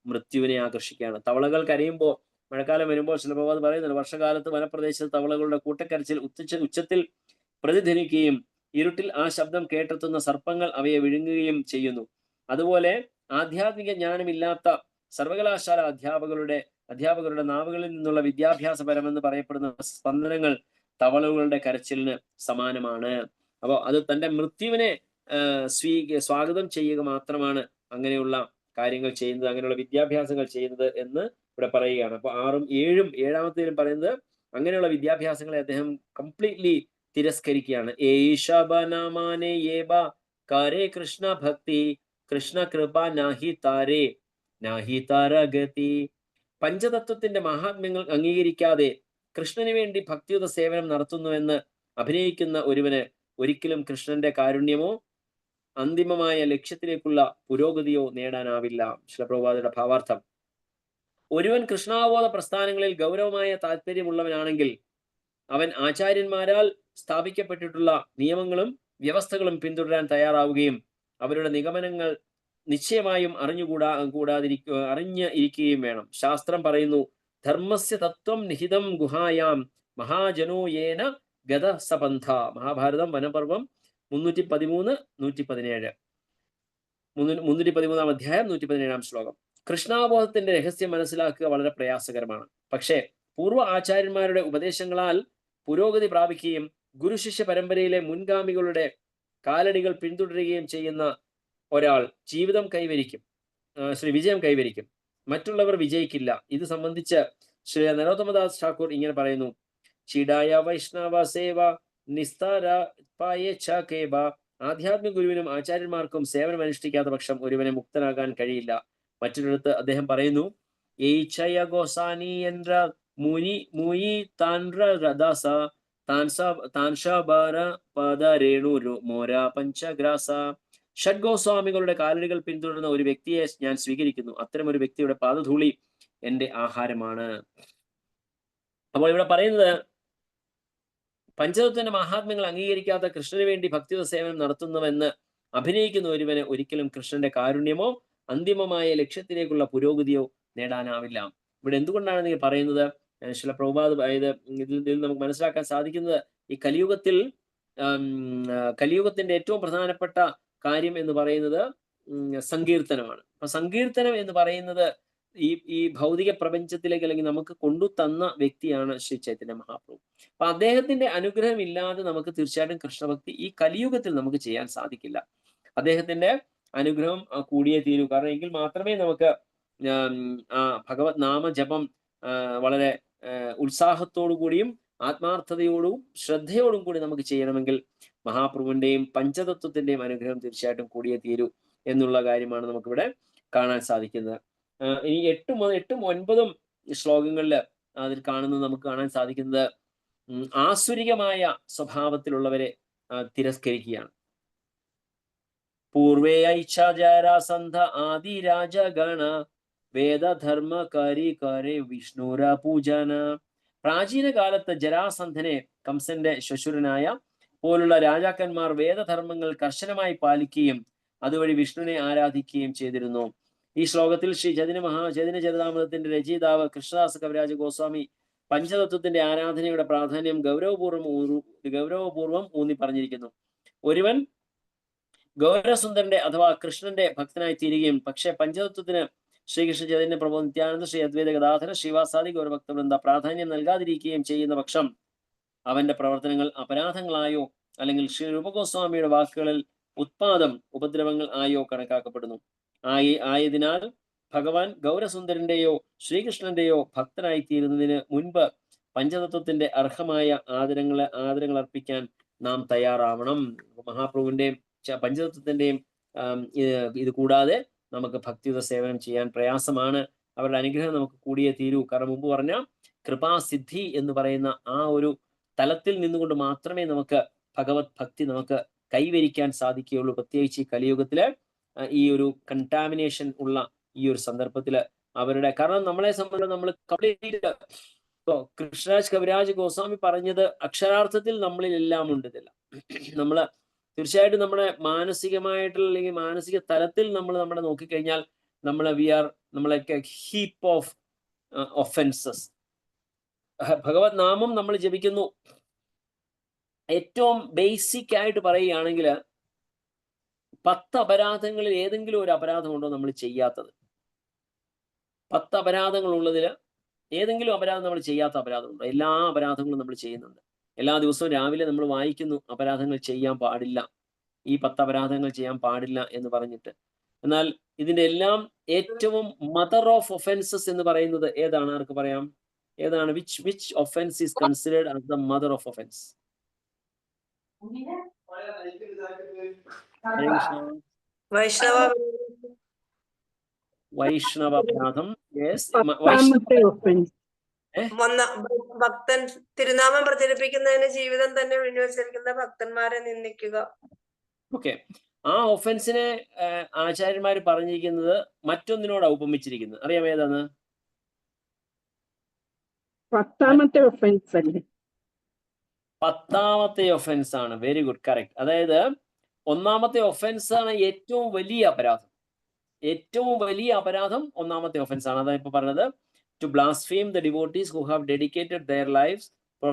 മൃത്യുവിനെ ആകർഷിക്കുകയാണ്. തവളകൾ കരയുമ്പോൾ, മഴക്കാലം വരുമ്പോൾ ശിലപ്രഭാത് പറയുന്നുണ്ട്, വർഷകാലത്ത് വനപ്രദേശത്ത് തവളകളുടെ കൂട്ടക്കരച്ചിൽ ഉച്ചത്തിൽ പ്രതിധ്വനിക്കുകയും ഇരുട്ടിൽ ആ ശബ്ദം കേട്ടെത്തുന്ന സർപ്പങ്ങൾ അവയെ വിഴുങ്ങുകയും ചെയ്യുന്നു. അതുപോലെ ആധ്യാത്മിക ജ്ഞാനമില്ലാത്ത സർവകലാശാല അധ്യാപകരുടെ നാവുകളിൽ നിന്നുള്ള വിദ്യാഭ്യാസപരമെന്ന് പറയപ്പെടുന്ന സ്പന്ദനങ്ങൾ തവളകളുടെ കരച്ചിലിന് സമാനമാണ്. അപ്പോൾ അത് തന്റെ മൃത്യുവിനെ സ്വാഗതം ചെയ്യുക മാത്രമാണ് അങ്ങനെയുള്ള കാര്യങ്ങൾ ചെയ്യുന്നത്, അങ്ങനെയുള്ള വിദ്യാഭ്യാസങ്ങൾ ചെയ്യുന്നത് എന്ന് ഇവിടെ പറയുകയാണ്. അപ്പൊ 6ഉം 7ഉം 7ാമത്തേലും പറയുന്നത് അങ്ങനെയുള്ള വിദ്യാഭ്യാസങ്ങളെ അദ്ദേഹം കംപ്ലീറ്റ്ലി തിരസ്കരിക്കുകയാണ്. കൃഷ്ണ ഭക്തി കൃഷ്ണ കൃപ നാഹി താരേ നാഹി താരഗതി. പഞ്ചതത്വത്തിന്റെ മഹാത്മ്യങ്ങൾ അംഗീകരിക്കാതെ കൃഷ്ണന് വേണ്ടി ഭക്തിയുത സേവനം നടത്തുന്നുവെന്ന് അഭിനയിക്കുന്ന ഒരുവന് ഒരിക്കലും കൃഷ്ണന്റെ കാരുണ്യമോ അന്തിമമായ ലക്ഷ്യത്തിലേക്കുള്ള പുരോഗതിയോ നേടാനാവില്ല. ശിലപ്രഭുപാദയുടെ ഭാവാർത്ഥം: ഒരുവൻ കൃഷ്ണാവബോധ പ്രസ്ഥാനങ്ങളിൽ ഗൗരവമായ താല്പര്യമുള്ളവനാണെങ്കിൽ അവൻ ആചാര്യന്മാരാൽ സ്ഥാപിക്കപ്പെട്ടിട്ടുള്ള നിയമങ്ങളും വ്യവസ്ഥകളും പിന്തുടരാൻ തയ്യാറാവുകയും അവരുടെ നിഗമനങ്ങൾ നിശ്ചയമായും അറിഞ്ഞിരിക്കുകയും വേണം. ശാസ്ത്രം പറയുന്നു, ധർമ്മസ്യ തത്വം നിഹിതം ഗുഹായാം മഹാജനോ യേന ഗത സപന്ഥ. മഹാഭാരതം വനപർവം 313, 117. 313 അധ്യായം 117 ശ്ലോകം. കൃഷ്ണാബോധത്തിന്റെ രഹസ്യം മനസ്സിലാക്കുക വളരെ പ്രയാസകരമാണ്. പക്ഷേ പൂർവ്വ ആചാര്യന്മാരുടെ ഉപദേശങ്ങളാൽ പുരോഗതി പ്രാപിക്കുകയും ഗുരുശിഷ്യ പരമ്പരയിലെ മുൻഗാമികളുടെ കാലടികൾ പിന്തുടരുകയും ചെയ്യുന്ന ഒരാൾ വിജയം കൈവരിക്കും. മറ്റുള്ളവർ വിജയിക്കില്ല. ഇത് സംബന്ധിച്ച് ശ്രീ നരോത്തമദാസ് ഠാക്കൂർ ഇങ്ങനെ പറയുന്നു: ചിടായ വൈഷ്ണവ സേവ നിസ്താര കേബ. ആധ്യാത്മിക ഗുരുവിനും ആചാര്യന്മാർക്കും സേവനം അനുഷ്ഠിക്കാത്ത പക്ഷം ഒരുവനെ മുക്തനാകാൻ കഴിയില്ല. മറ്റൊരിടത്ത് അദ്ദേഹം പറയുന്നു, ഗോസാനി എன்ற മുനി താൻഡ്ര രദാസ താൻഷാബാര പദരേണു മോര പഞ്ചഗ്രാസ. ഷഡ്ഗോസ്വാമികളുടെ കാലടികൾ പിന്തുടരുന്ന ഒരു വ്യക്തിയെ ഞാൻ സ്വീകരിക്കുന്നു. അത്തരം ഒരു വ്യക്തിയുടെ പാദധൂളി എന്റെ ആഹാരമാണ്. അപ്പോൾ ഇവിടെ പറയുന്നത്, പഞ്ചതത്വത്തിന്റെ മഹാത്മ്യങ്ങൾ അംഗീകരിക്കാത്ത കൃഷ്ണന് വേണ്ടി ഭക്തിയുത സേവനം നടത്തുന്നുവെന്ന് അഭിനയിക്കുന്ന ഒരുവന് ഒരിക്കലും കൃഷ്ണന്റെ കാരുണ്യമോ അന്തിമമായ ലക്ഷ്യത്തിലേക്കുള്ള പുരോഗതിയോ നേടാനാവില്ല. ഇവിടെ എന്തുകൊണ്ടാണ് നിങ്ങൾ പറയുന്നത്? ശില പ്രഭുപാദ് ഇതിൽ നമുക്ക് മനസ്സിലാക്കാൻ സാധിക്കുന്നത്, ഈ കലിയുഗത്തിന്റെ ഏറ്റവും പ്രധാനപ്പെട്ട കാര്യം എന്ന് പറയുന്നത് സങ്കീർത്തനമാണ്. അപ്പൊ സങ്കീർത്തനം എന്ന് പറയുന്നത് ഈ ഭൗതിക പ്രപഞ്ചത്തിലേക്ക് അല്ലെങ്കിൽ നമുക്ക് കൊണ്ടു തന്ന വ്യക്തിയാണ് ശ്രീ ചൈതന്യ മഹാപ്രഭു. അപ്പൊ അദ്ദേഹത്തിന്റെ അനുഗ്രഹം ഇല്ലാതെ നമുക്ക് തീർച്ചയായിട്ടും കൃഷ്ണഭക്തി ഈ കലിയുഗത്തിൽ നമുക്ക് ചെയ്യാൻ സാധിക്കില്ല. അദ്ദേഹത്തിന്റെ അനുഗ്രഹം കൂടിയേ തീരൂ. കാരണം എങ്കിൽ മാത്രമേ നമുക്ക് ഭഗവത് നാമജപം വളരെ ഉത്സാഹത്തോടു കൂടിയും ആത്മാർത്ഥതയോടും ശ്രദ്ധയോടും കൂടി നമുക്ക് ചെയ്യണമെങ്കിൽ മഹാപ്രഭുവിന്റെയും പഞ്ചതത്വത്തിന്റെയും അനുഗ്രഹം തീർച്ചയായിട്ടും കൂടിയേ തീരൂ എന്നുള്ള കാര്യമാണ് നമുക്കിവിടെ കാണാൻ സാധിക്കുന്നത്. ഇനി 8ഉം 9ഉം ശ്ലോകങ്ങളിൽ അതിൽ നമുക്ക് കാണാൻ സാധിക്കുന്നത് ആസുരികമായ സ്വഭാവത്തിലുള്ളവരെ തിരസ്കരിക്കുകയാണ്. പൂർവേ ഐച്ഛാജരാസന്ധ ആദി രാജഗണ വേദധർമ്മകാരി കരേ വിഷ്ണുര പൂജന. പ്രാചീന കാലത്ത് ജരാസന്ധനെ, കംസന്റെ ശ്വശുരനായ പോലുള്ള രാജാക്കന്മാർ വേദധർമ്മങ്ങൾ കർശനമായി പാലിക്കുകയും അതുവഴി വിഷ്ണുവിനെ ആരാധിക്കുകയും ചെയ്തിരുന്നു. ഈ ശ്ലോകത്തിൽ ശ്രീ ചൈതന്യ ചരിതാമൃതത്തിന്റെ രചയിതാവ് കൃഷ്ണദാസ കവിരാജ ഗോസ്വാമി പഞ്ചതത്വത്തിന്റെ ആരാധനയുടെ പ്രാധാന്യം ഗൗരവപൂർവം ഊന്നി പറഞ്ഞിരിക്കുന്നു. ഒരുവൻ ഗൗരസുന്ദരന്റെ അഥവാ കൃഷ്ണന്റെ ഭക്തനായി തീരുകയും പക്ഷെ പഞ്ചതത്വത്തിന് ശ്രീകൃഷ്ണ ചൈതന്യ പ്രഭു നിത്യാനന്ദ ശ്രീ അദ്വൈത ഗദാധര ശ്രീവാസാദി ഗൗരഭക്തവൃന്ദ പ്രാധാന്യം നൽകാതിരിക്കുകയും ചെയ്യുന്ന പക്ഷം അവന്റെ പ്രവർത്തനങ്ങൾ അപരാധങ്ങളായോ അല്ലെങ്കിൽ ശ്രീ രൂപഗോസ്വാമിയുടെ വാക്കുകളിൽ ഉപദ്രവങ്ങൾ ആയോ കണക്കാക്കപ്പെടുന്നു. ആയതിനാൽ ഭഗവാൻ ഗൗരസുന്ദരന്റെയോ ശ്രീകൃഷ്ണന്റെയോ ഭക്തനായി തീരുന്നതിന് മുൻപ് പഞ്ചതത്വത്തിന്റെ അർഹമായ ആദരങ്ങൾ അർപ്പിക്കാൻ നാം തയ്യാറാവണം. മഹാപ്രഭുവിന്റെയും പഞ്ചതത്വത്തിന്റെയും ഇത് കൂടാതെ നമുക്ക് ഭക്തിയുത സേവനം ചെയ്യാൻ പ്രയാസമാണ്. അവരുടെ അനുഗ്രഹം നമുക്ക് കൂടിയേ തീരൂ. കാരണം മുമ്പ് പറഞ്ഞ കൃപാസിദ്ധി എന്ന് പറയുന്ന ആ ഒരു തലത്തിൽ നിന്നുകൊണ്ട് മാത്രമേ നമുക്ക് ഭഗവത് ഭക്തി നമുക്ക് കൈവരിക്കാൻ സാധിക്കുകയുള്ളൂ. പ്രത്യേകിച്ച് ഈ കലിയുഗത്തില് ഈ ഒരു കണ്ടാമിനേഷൻ ഉള്ള ഈ ഒരു സന്ദർഭത്തില് അവരുടെ, കാരണം നമ്മളെ സംബന്ധിച്ച് നമ്മൾ കംപ്ലീറ്റ് കൃഷ്ണരാജ് കവിരാജ് ഗോസ്വാമി പറഞ്ഞത് അക്ഷരാർത്ഥത്തിൽ നമ്മളിൽ എല്ലാം ഉണ്ട്. ഇതെല്ലാം നമ്മള് തീർച്ചയായിട്ടും നമ്മുടെ മാനസികമായിട്ടുള്ള അല്ലെങ്കിൽ മാനസിക തലത്തിൽ നമ്മൾ നമ്മുടെ നോക്കിക്കഴിഞ്ഞാൽ നമ്മളെ ഹീപ്പ് ഓഫ് ഒഫൻസസ്. ഭഗവത് നാമം നമ്മൾ ജപിക്കുന്നു. ഏറ്റവും ബേസിക് ആയിട്ട് പറയുകയാണെങ്കിൽ 10 അപരാധങ്ങളിൽ ഏതെങ്കിലും ഒരു അപരാധമുണ്ടോ നമ്മൾ ചെയ്യാത്തത്? 10 അപരാധങ്ങൾ ഉള്ളതിൽ ഏതെങ്കിലും അപരാധം നമ്മൾ ചെയ്യാത്ത അപരാധമുണ്ടോ? എല്ലാ അപരാധങ്ങളും നമ്മൾ ചെയ്യുന്നുണ്ട്. എല്ലാ ദിവസവും രാവിലെ നമ്മൾ വായിക്കുന്നു അപരാധങ്ങൾ ചെയ്യാൻ പാടില്ല, ഈ 10 അപരാധങ്ങൾ ചെയ്യാൻ പാടില്ല എന്ന് പറഞ്ഞിട്ട്. എന്നാൽ ഇതിന്റെ എല്ലാം ഏറ്റവും മദർ ഓഫ് ഒഫൻസസ് എന്ന് പറയുന്നത് ഏതാണ്? ആർക്ക് പറയാം? ഏതാണ്? Which offence is considered as the mother of offence? വൈഷ്ണവ അപരാധം. ഭക്തൻ തിരുനാമം പ്രചരിപ്പിക്കുന്നതിന് ജീവിതം തന്നെ വിനിയോഗിച്ചിരിക്കുന്ന ഭക്തന്മാരെ നിന്ദിക്കുക. ഓക്കെ, ആ ഒഫൻസിനെ ആചാര്യന്മാര് പറഞ്ഞിരിക്കുന്നത് മറ്റൊന്നിനോടാ ഉപമിച്ചിരിക്കുന്നത്. അറിയാം ഏതാണ്? 10ാമത്തെ ഒഫൻസ് അല്ലേ? 10ാമത്തെ ഒഫൻസ് ആണ്. Very good, correct. അതായത് 1ാമത്തെ ഒഫൻസ് ആണ് ഏറ്റവും വലിയ അപരാധം. ഏറ്റവും വലിയ അപരാധം 1ാമത്തെ ഒഫൻസ് ആണ്. അതാണ് ഇപ്പൊ പറഞ്ഞത്, to blaspheme the devotees who have dedicated their lives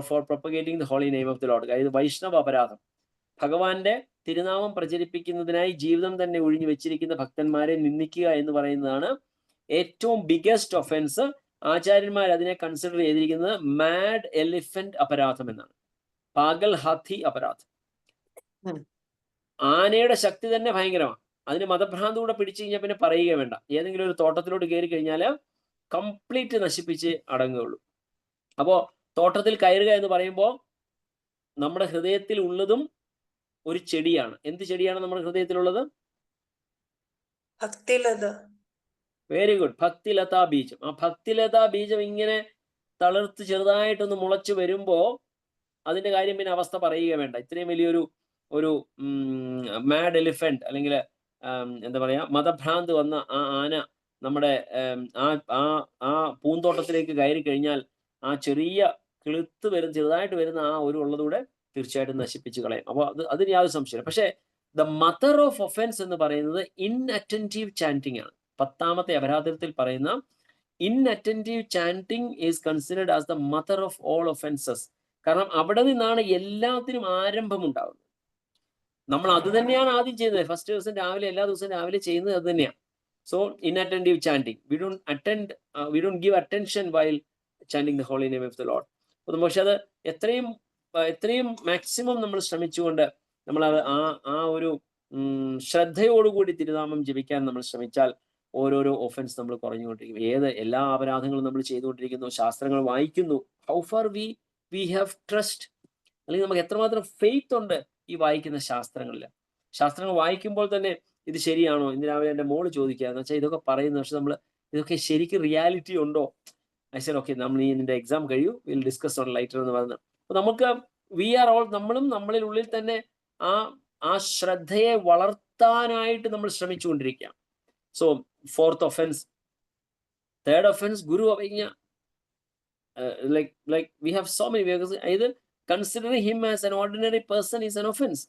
for propagating the holy name of the lord. അതായത് വൈഷ്ണവ അപരാധം, ഭഗവാന്റെ തിരുനാമം പ്രചരിപ്പിക്കുന്നതിനായി ജീവിതം തന്നെ ഒഴിഞ്ഞു വെച്ചിരിക്കുന്ന ഭക്തന്മാരെ നിന്ദിക്കുക എന്ന് പറയുന്നതാണ് ഏറ്റവും ബിഗസ്റ്റ് ഒഫൻസ്. ആചാര്യന്മാർ അതിനെ കൺസിഡർ ചെയ്തിരിക്കുന്നത് മാഡ് എലിഫന്റ് അപരാധം എന്നാണ്. പാഗൽ ഹാത്തി അപരാധം. ആനയുടെ ശക്തി തന്നെ ഭയങ്കരമാണ്. അതിന് മതഭ്രാന്ത് കൂടെ പിടിച്ചു കഴിഞ്ഞാൽ പിന്നെ പറയുക വേണ്ട. ഏതെങ്കിലും ഒരു തോട്ടത്തിലോട്ട് കയറി കഴിഞ്ഞാൽ കംപ്ലീറ്റ് നശിപ്പിച്ച് അടങ്ങുകയുള്ളൂ. അപ്പോ തോട്ടത്തിൽ കയറുക എന്ന് പറയുമ്പോൾ നമ്മുടെ ഹൃദയത്തിൽ ഉള്ളതും ഒരു ചെടിയാണ്. എന്ത് ചെടിയാണ് നമ്മുടെ ഹൃദയത്തിലുള്ളത്? ഭക്തിലത. വെരി ഗുഡ്, ഭക്തിലതാ ബീജം. ആ ഭക്തിലതാ ബീജം ഇങ്ങനെ തളിർത്ത് ചെറുതായിട്ടൊന്ന് മുളച്ചു വരുമ്പോ അതിന്റെ കാര്യം പിന്നെ അവസ്ഥ പറയുക വേണ്ട. ഇത്രയും വലിയൊരു മാഡ് എലിഫന്റ് അല്ലെങ്കിൽ എന്താ പറയാ, മതഭ്രാന്ത് വന്ന ആ ആന നമ്മുടെ ആ പൂന്തോട്ടത്തിലേക്ക് കയറി കഴിഞ്ഞാൽ ആ ചെറിയ ചെറുതായിട്ട് വരുന്ന ആ ഒരു ഉള്ളതൂടെ തീർച്ചയായിട്ടും നശിപ്പിച്ച് കളയും. അപ്പോൾ അതിന് യാതൊരു സംശയം. പക്ഷേ ദ മദർ ഓഫ് ഒഫൻസ് എന്ന് പറയുന്നത് ഇൻഅറ്റന്റീവ് ചാന്റിങ് ആണ്. 10ാമത്തെ അപരാധത്തിൽ പറയുന്ന inattentive chanting is considered as the mother of all offences. കാരണം അവിടെ നിന്നാണ് എല്ലാത്തിനും ആരംഭം ഉണ്ടാകുന്നത്. നമ്മൾ അത് തന്നെയാണ് ആദ്യം ചെയ്യുന്നത്. ഫസ്റ്റ് ദിവസം രാവിലെ, എല്ലാ ദിവസവും രാവിലെ ചെയ്യുന്നത് അത് തന്നെയാണ്. So inattentive chanting, we don't give attention while chanting the holy name of the lord. പക്ഷെ അത് എത്രയും മാക്സിമം നമ്മൾ ശ്രമിച്ചുകൊണ്ട് നമ്മൾ ആ ഒരു ശ്രദ്ധയോടുകൂടി തിരുനാമം ജപിക്കാൻ നമ്മൾ ശ്രമിച്ചാൽ ഓരോരോ ഒഫൻസ് നമ്മൾ കുറഞ്ഞുകൊണ്ടിരിക്കും. എല്ലാ അപരാധങ്ങളും നമ്മൾ ചെയ്തുകൊണ്ടിരിക്കുന്നു. ശാസ്ത്രങ്ങൾ വായിക്കുന്നു. How far we have trust, അല്ലെങ്കിൽ നമുക്ക് എത്രമാത്രം ഫെയ്ത്ത് ഉണ്ട് ഈ വായിക്കുന്ന ശാസ്ത്രങ്ങളിൽ. ശാസ്ത്രങ്ങൾ വായിക്കുമ്പോൾ തന്നെ ഇത് ശരിയാണോ? ഇന്ന് രാവിലെ എൻ്റെ മോള് ചോദിക്കുക, എന്ന് വെച്ചാൽ ഇതൊക്കെ പറയുന്നത്, പക്ഷെ നമ്മൾ ഇതൊക്കെ ശരിക്കും റിയാലിറ്റി ഉണ്ടോ? ഐ ഓക്കെ, നമ്മൾ ഇതിന്റെ എക്സാം കഴിയൂ, വിൽ ഡിസ്കസ് ഓൺ ലൈറ്റർ എന്ന് പറയുന്നത്. അപ്പൊ നമുക്ക് നമ്മളിൽ ഉള്ളിൽ തന്നെ ആ ശ്രദ്ധയെ വളർത്താനായിട്ട് നമ്മൾ ശ്രമിച്ചുകൊണ്ടിരിക്കുക. So 4th offense, 3rd offense, ഗുരു അവജ്ഞ. like we have so many ways. Either considering him as an ordinary person is an offense.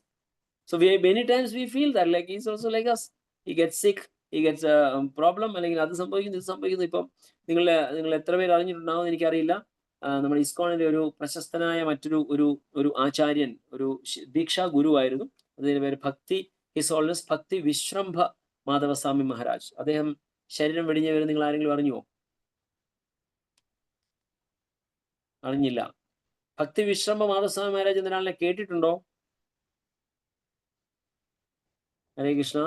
So many times we feel that like he's also like us. He gets sick, he gets a problem, അല്ലെങ്കിൽ അത് സംഭവിക്കുന്നു. ഇപ്പം നിങ്ങൾ എത്ര പേര് അറിഞ്ഞിട്ടുണ്ടാവും എനിക്കറിയില്ല. നമ്മുടെ ഇസ്കോണിലെ ഒരു പ്രശസ്തനായ ഒരു ആചാര്യൻ, ഒരു ദീക്ഷാ ഗുരുവായിരുന്നു. അതിന്റെ പേര് ഹിസ് ഹോളിനെസ് ഭക്തി വിശ്രംഭ മാധവസ്വാമി മഹാരാജ്. അദ്ദേഹം ശരീരം വെടിഞ്ഞ വരെ നിങ്ങൾ ആരെങ്കിലും അറിഞ്ഞുവോ? അറിഞ്ഞില്ല. ഭക്തി വിശ്രംഭ മാധവസ്വാമി മഹാരാജ് എന്നൊരാളിനെ കേട്ടിട്ടുണ്ടോ? ഹരേ കൃഷ്ണ.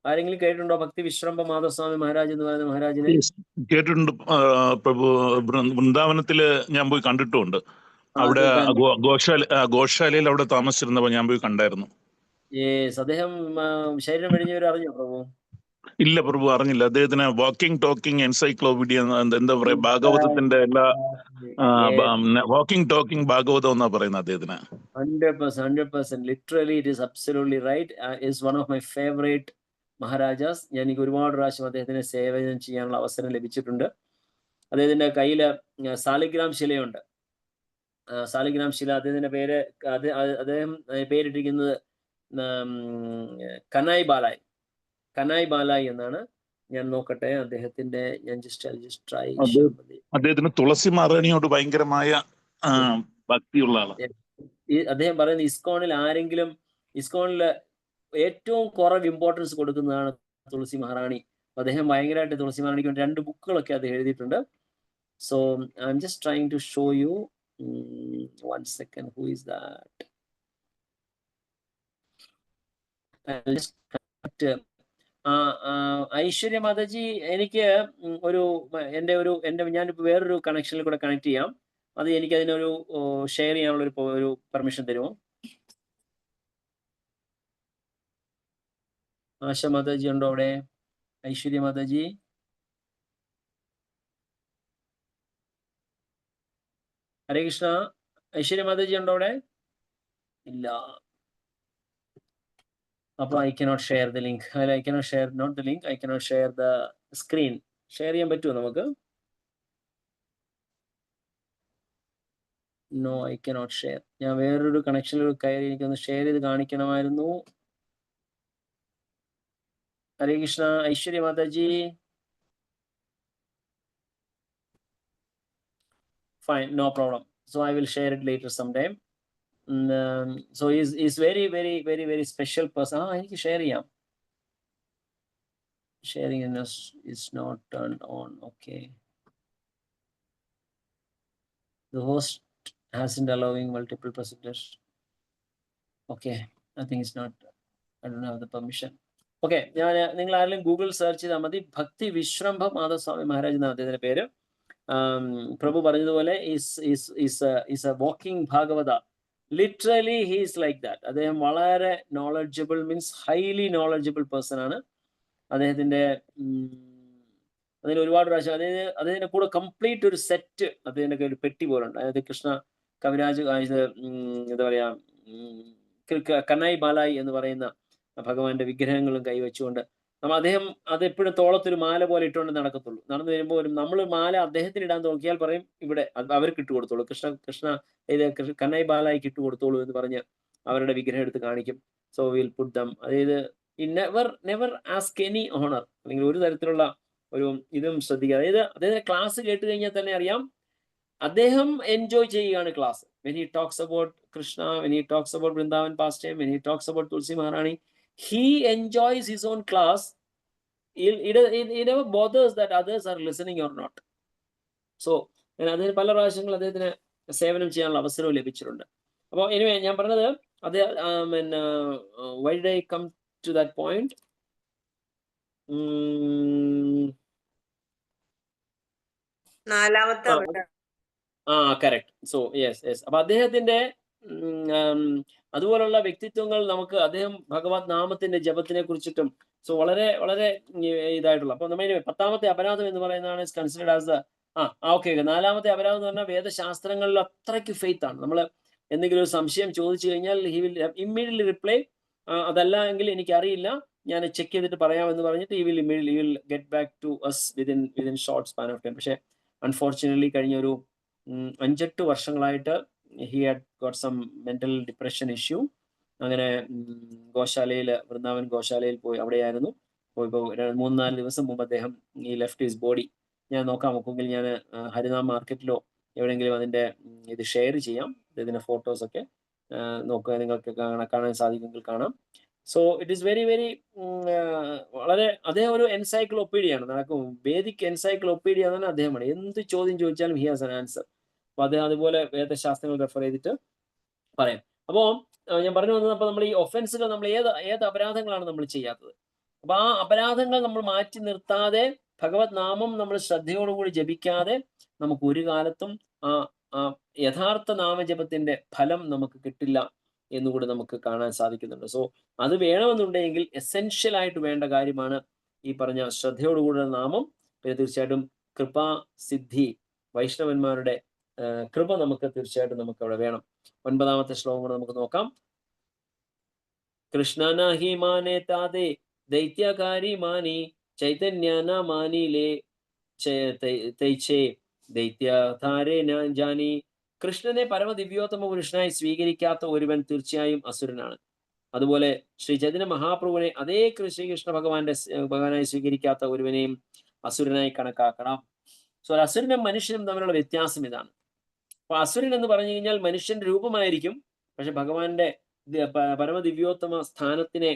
ആരെങ്കിലും കേട്ടിട്ടുണ്ടോ ഭക്തി വിശ്രംഭ മാധവസ്വാമി മഹാരാജ് എന്ന് പറയുന്ന മഹാരാജിനെ? കേട്ടിട്ടുണ്ട് പ്രഭു. വൃന്ദാവനത്തില് ഞാൻ പോയി കണ്ടിട്ടുമുണ്ട്. അവിടെ ഗോശാലയിൽ അവിടെ താമസിച്ചിരുന്നപ്പോ ഞാൻ പോയി കണ്ടായിരുന്നു. അദ്ദേഹം ശരീരം വെടിഞ്ഞവർ അറിഞ്ഞോ പ്രഭു? ഇല്ല പ്രഭു, അറിഞ്ഞില്ല. അദ്ദേഹത്തിന് വാക്കിംഗ് ടോക്കിംഗ് എൻസൈക്ലോപീഡിയ, എന്താ പറയാ, ഭാഗവതത്തിന്റെ എല്ലാ വാക്കിംഗ് ടോക്കിംഗ് ഭാഗവതം എന്നാ പറയുന്നത് അദ്ദേഹത്തിന്. 100%. Literally it is absolutely right. Is one of my favourite maharajas. എനിക്ക് ഒരുപാട് പ്രാവശ്യം അദ്ദേഹത്തിന് സേവനം ചെയ്യാനുള്ള അവസരം ലഭിച്ചിട്ടുണ്ട്. അദ്ദേഹത്തിന്റെ കയ്യില് സാലിഗ്രാം ശിലയുണ്ട്. സാലിഗ്രാം ശില അദ്ദേഹത്തിന്റെ പേര്, അദ്ദേഹം പേരിട്ടിരിക്കുന്നത് കനായ് ബാലായ്. കനായ് ബാലായ് എന്നാണ്. ഞാൻ നോക്കട്ടെ അദ്ദേഹത്തിന്റെ, ഞാൻ ജസ്റ്റ് ട്രൈ. അദ്ദേഹത്തിന് തുളസി മഹാറാണിയോട് ഭയങ്കരമായ ഭക്തിയുള്ള ആളാണ്. അദ്ദേഹം പറയുന്നത് ഇസ്കോണിൽ ആരെങ്കിലും, ഇസ്കോണില് ഏറ്റവും കുറവ് ഇമ്പോർട്ടൻസ് കൊടുക്കുന്നതാണ് തുളസി മഹാറാണി. അദ്ദേഹം ഭയങ്കരമായിട്ട് തുളസി മഹാറാണിക്ക് വേണ്ടി 2 ബുക്കുകളൊക്കെ അദ്ദേഹം എഴുതിയിട്ടുണ്ട്. So I am just trying to show you. 1 second. Who is that? Aishwarya Mataji, എനിക്ക് ഞാനിപ്പോ വേറൊരു കണക്ഷനിൽ കൂടെ കണക്ട് ചെയ്യാം. അത് എനിക്ക് അതിനൊരു ഷെയർ ചെയ്യാനുള്ള ഒരു പെർമിഷൻ തരുമോ? ആശ മാതാജി ഉണ്ടോ അവിടെ? ഐശ്വര്യ മാതാജി, ഹരേ കൃഷ്ണ. ഐശ്വര്യ മാതാജി ഉണ്ടോ അവിടെ? ഇല്ല. അപ്പൊ I cannot share the link. I cannot share, not the link, I cannot share the screen. Share ചെയ്യാൻ പറ്റുമോ നമുക്ക്? No, I cannot share. ഞാൻ വേറൊരു കണക്ഷനിൽ കയറി എനിക്കൊന്ന് ഷെയർ ചെയ്ത് കാണിക്കണമായിരുന്നു. Hare Krishna. Aishwarya Mataji, fine, no problem. So I will share it later sometime. So he's very, very, very, very special person. എനിക്ക് ഷെയർ ചെയ്യാം. Sharing is not turned on. Okay. The host hasn't allowing multiple presenters. Okay. I think it's not, I don't have the permission. Okay. നിങ്ങൾ ആരെങ്കിലും Google search ചെയ്താൽ മതി. ഭക്തി വിശ്രംഭ മാധവസ്വാമി മഹാരാജ് എന്നാണ് അദ്ദേഹത്തിന്റെ പേര്. പ്രഭു പറഞ്ഞതുപോലെ is a walking Bhagavata. Literally he is like that. അദ്ദേഹം വളരെ knowledgeable, means highly knowledgeable person ആണ്. അദ്ദേഹത്തിന്റെ അതിന് ഒരുപാട് പ്രാവശ്യം അദ്ദേഹത്തിന്റെ കൂടെ കംപ്ലീറ്റ് ഒരു സെറ്റ് അദ്ദേഹത്തിന്റെ ഒരു പെട്ടി പോലെ ഉണ്ട്. അതായത് കൃഷ്ണ കവിരാജ്, എന്താ പറയാ, കനായ് ബാലായി എന്ന് പറയുന്ന ഭഗവാന്റെ വിഗ്രഹങ്ങളും കൈവച്ചുകൊണ്ട് അദ്ദേഹം അതെപ്പോഴും തോളത്തൊരു മാല പോലെ ഇട്ടുകൊണ്ട് നടക്കത്തുള്ളൂ. നടന്നു വരുമ്പോൾ നമ്മൾ മാല അദ്ദേഹത്തിന് ഇടാൻ നോക്കിയാൽ പറയും ഇവിടെ അവർക്ക് ഇട്ട് കൊടുത്തോളൂ, കൃഷ്ണ കനായ് ബാലായിക്ക് ഇട്ട് കൊടുത്തോളൂ എന്ന് പറഞ്ഞ് അവരുടെ വിഗ്രഹം എടുത്ത് കാണിക്കും. So will put dum. അതായത് നെവർ ആസ്ക് എനി ഓണർ, അല്ലെങ്കിൽ ഒരു തരത്തിലുള്ള ഒരു ഇതും ശ്രദ്ധിക്കുക. അതായത് അദ്ദേഹത്തിന്റെ ക്ലാസ് കേട്ട് കഴിഞ്ഞാൽ തന്നെ അറിയാം അദ്ദേഹം എൻജോയ് ചെയ്യുകയാണ് class. When he talks about Krishna, when he talks about Vrindavan pastime, when he talks about Tulsi Maharani, he enjoys his own class. He never bothers that others are listening or not. So അദ്ദേഹത്തിന് പല പ്രാവശ്യങ്ങൾ അദ്ദേഹത്തിന് സേവനം ചെയ്യാനുള്ള അവസരവും ലഭിച്ചിട്ടുണ്ട്. അപ്പോൾ anyway ഞാൻ പറഞ്ഞത് why did I come to that point? Correct. So yes. അപ്പൊ അദ്ദേഹത്തിന്റെ അതുപോലുള്ള വ്യക്തിത്വങ്ങൾ നമുക്ക്, അദ്ദേഹം ഭഗവത് നാമത്തിന്റെ ജപത്തിനെ കുറിച്ചിട്ടും വളരെ വളരെ ഇതായിട്ടുള്ള. അപ്പൊ നമ്മൾ 10ാമത്തെ അപരാധം എന്ന് പറയുന്നതാണ് കൺസിഡർഡ് ആസ് ഓക്കെ. 4ാമത്തെ അപരാധം എന്ന് പറഞ്ഞാൽ വേദശാസ്ത്രങ്ങളിൽ അത്രയ്ക്ക് ഫെയ്ത്ത് ആണ്. നമ്മൾ എന്തെങ്കിലും ഒരു സംശയം ചോദിച്ചു കഴിഞ്ഞാൽ ഹി വിൽ ഇമ്മീഡിയറ്റ്ലി റിപ്ലൈ. അതല്ല എങ്കിൽ എനിക്കറിയില്ല, ഞാൻ ചെക്ക് ചെയ്തിട്ട് പറയാമെന്ന് പറഞ്ഞിട്ട് he will get back to us within short span of time. പക്ഷെ അൺഫോർച്ചുനേറ്റ്ലി കഴിഞ്ഞ ഒരു 5-8 വർഷങ്ങളായിട്ട് he had got some mental depression issue. അങ്ങനെ വൃന്ദാവൻ ഗോശാലയിൽ പോയി അവിടെയായിരുന്നു. ഇപ്പോൾ 3-4 ദിവസം മുമ്പ് അദ്ദേഹം ഈ ലെഫ്റ്റ് ഹിസ് ബോഡി. ഞാൻ നോക്കാം, നോക്കുമെങ്കിൽ ഞാൻ ഹരിനാം മാർക്കറ്റിലോ എവിടെയെങ്കിലും അതിന്റെ ഇത് ഷെയർ ചെയ്യാം. ഇതിന്റെ ഫോട്ടോസ് ഒക്കെ നോക്കുക, നിങ്ങൾക്ക് കാണാൻ സാധിക്കുമെങ്കിൽ കാണാം. So it is very very വളരെ, അദ്ദേഹം ഒരു എൻസൈക്ലോപീഡിയാണ്. നടക്കും വേദിക് എൻസൈക്ലോപീഡിയ എന്ന് പറഞ്ഞാൽ അദ്ദേഹമാണ്. എന്ത് ചോദ്യം ചോദിച്ചാലും ഹി ഹാസ് ആൻ ആൻസർ. അപ്പൊ അദ്ദേഹം അതുപോലെ വേദശാസ്ത്രങ്ങൾ റെഫർ ചെയ്തിട്ട് പറയാം. അപ്പോൾ ഞാൻ പറഞ്ഞു വന്നത്, അപ്പൊ നമ്മൾ ഈ ഒഫൻസുകൾ, നമ്മൾ ഏത് അപരാധങ്ങളാണ് നമ്മൾ ചെയ്യാത്തത്? അപ്പൊ ആ അപരാധങ്ങൾ നമ്മൾ മാറ്റി നിർത്താതെ, ഭഗവത് നാമം നമ്മൾ ശ്രദ്ധയോടുകൂടി ജപിക്കാതെ നമുക്ക് ഒരു കാലത്തും ആ ആ യഥാർത്ഥ നാമജപത്തിന്റെ ഫലം നമുക്ക് കിട്ടില്ല എന്നുകൂടി നമുക്ക് കാണാൻ സാധിക്കുന്നുണ്ട്. സോ അത് വേണമെന്നുണ്ടെങ്കിൽ എസെൻഷ്യൽ ആയിട്ട് വേണ്ട കാര്യമാണ് ഈ പറഞ്ഞ ശ്രദ്ധയോടുകൂടിയ നാമം. പിന്നെ തീർച്ചയായിട്ടും കൃപാ സിദ്ധി, വൈഷ്ണവന്മാരുടെ കൃപ നമുക്ക് തീർച്ചയായിട്ടും നമുക്ക് അവിടെ വേണം. 9ാമത്തെ ശ്ലോകം കൂടെ നമുക്ക് നോക്കാം. കൃഷ്ണന ഹി മാനേ താതെ ദൈത്യകാരി മാനി ചൈതന്യന മാനിലേ തൈച്ചേ ദൈത്യധാരേ ജാനി. കൃഷ്ണനെ പരമദിവ്യോത്തമ പുരുഷനായി സ്വീകരിക്കാത്ത ഒരുവൻ തീർച്ചയായും അസുരനാണ്. അതുപോലെ ശ്രീ ചൈതന്യ മഹാപ്രഭുവിനെ അതേ ശ്രീകൃഷ്ണ ഭഗവാനായി സ്വീകരിക്കാത്ത ഒരുവനെയും അസുരനായി കണക്കാക്കണം. സോ അസുരനും മനുഷ്യനും തമ്മിലുള്ള വ്യത്യാസം ഇതാണ്. അപ്പൊ അസുരൻ എന്ന് പറഞ്ഞു കഴിഞ്ഞാൽ മനുഷ്യന്റെ രൂപമായിരിക്കും, പക്ഷെ ഭഗവാന്റെ പരമദിവ്യോത്തമ സ്ഥാനത്തിനെ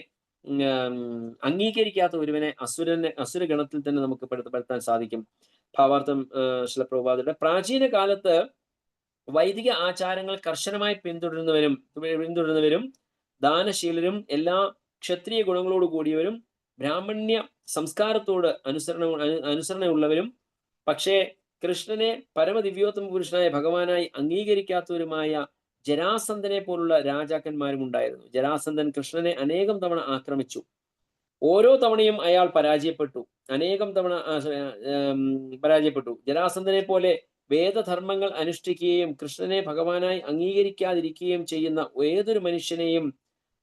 അംഗീകരിക്കാത്ത ഒരുവനെ അസുരഗണത്തിൽ തന്നെ നമുക്ക് പെടുത്താൻ സാധിക്കും. ഭാവാർത്ഥം ശ്രീല പ്രഭുപാദരുടെ പ്രാചീന കാലത്ത് വൈദിക ആചാരങ്ങൾ കർശനമായി പിന്തുടരുന്നവരും ദാനശീലരും എല്ലാ ക്ഷത്രിയ ഗുണങ്ങളോട് കൂടിയവരും ബ്രാഹ്മണ്യ സംസ്കാരത്തോട് അനുസരണയുള്ളവരും പക്ഷേ കൃഷ്ണനെ പരമദിവ്യോത്തമ പുരുഷനായ ഭഗവാനായി അംഗീകരിക്കാത്തവരുമായ ജരാസന്ധനെ പോലുള്ള രാജാക്കന്മാരും ഉണ്ടായിരുന്നു. ജരാസന്ധൻ കൃഷ്ണനെ അനേകം തവണ ആക്രമിച്ചു. ഓരോ തവണയും അയാൾ അനേകം തവണ പരാജയപ്പെട്ടു. ജരാസന്ധനെ പോലെ വേദധർമ്മങ്ങൾ അനുഷ്ഠിക്കുകയും കൃഷ്ണനെ ഭഗവാനായി അംഗീകരിക്കാതിരിക്കുകയും ചെയ്യുന്ന ഏതൊരു മനുഷ്യനെയും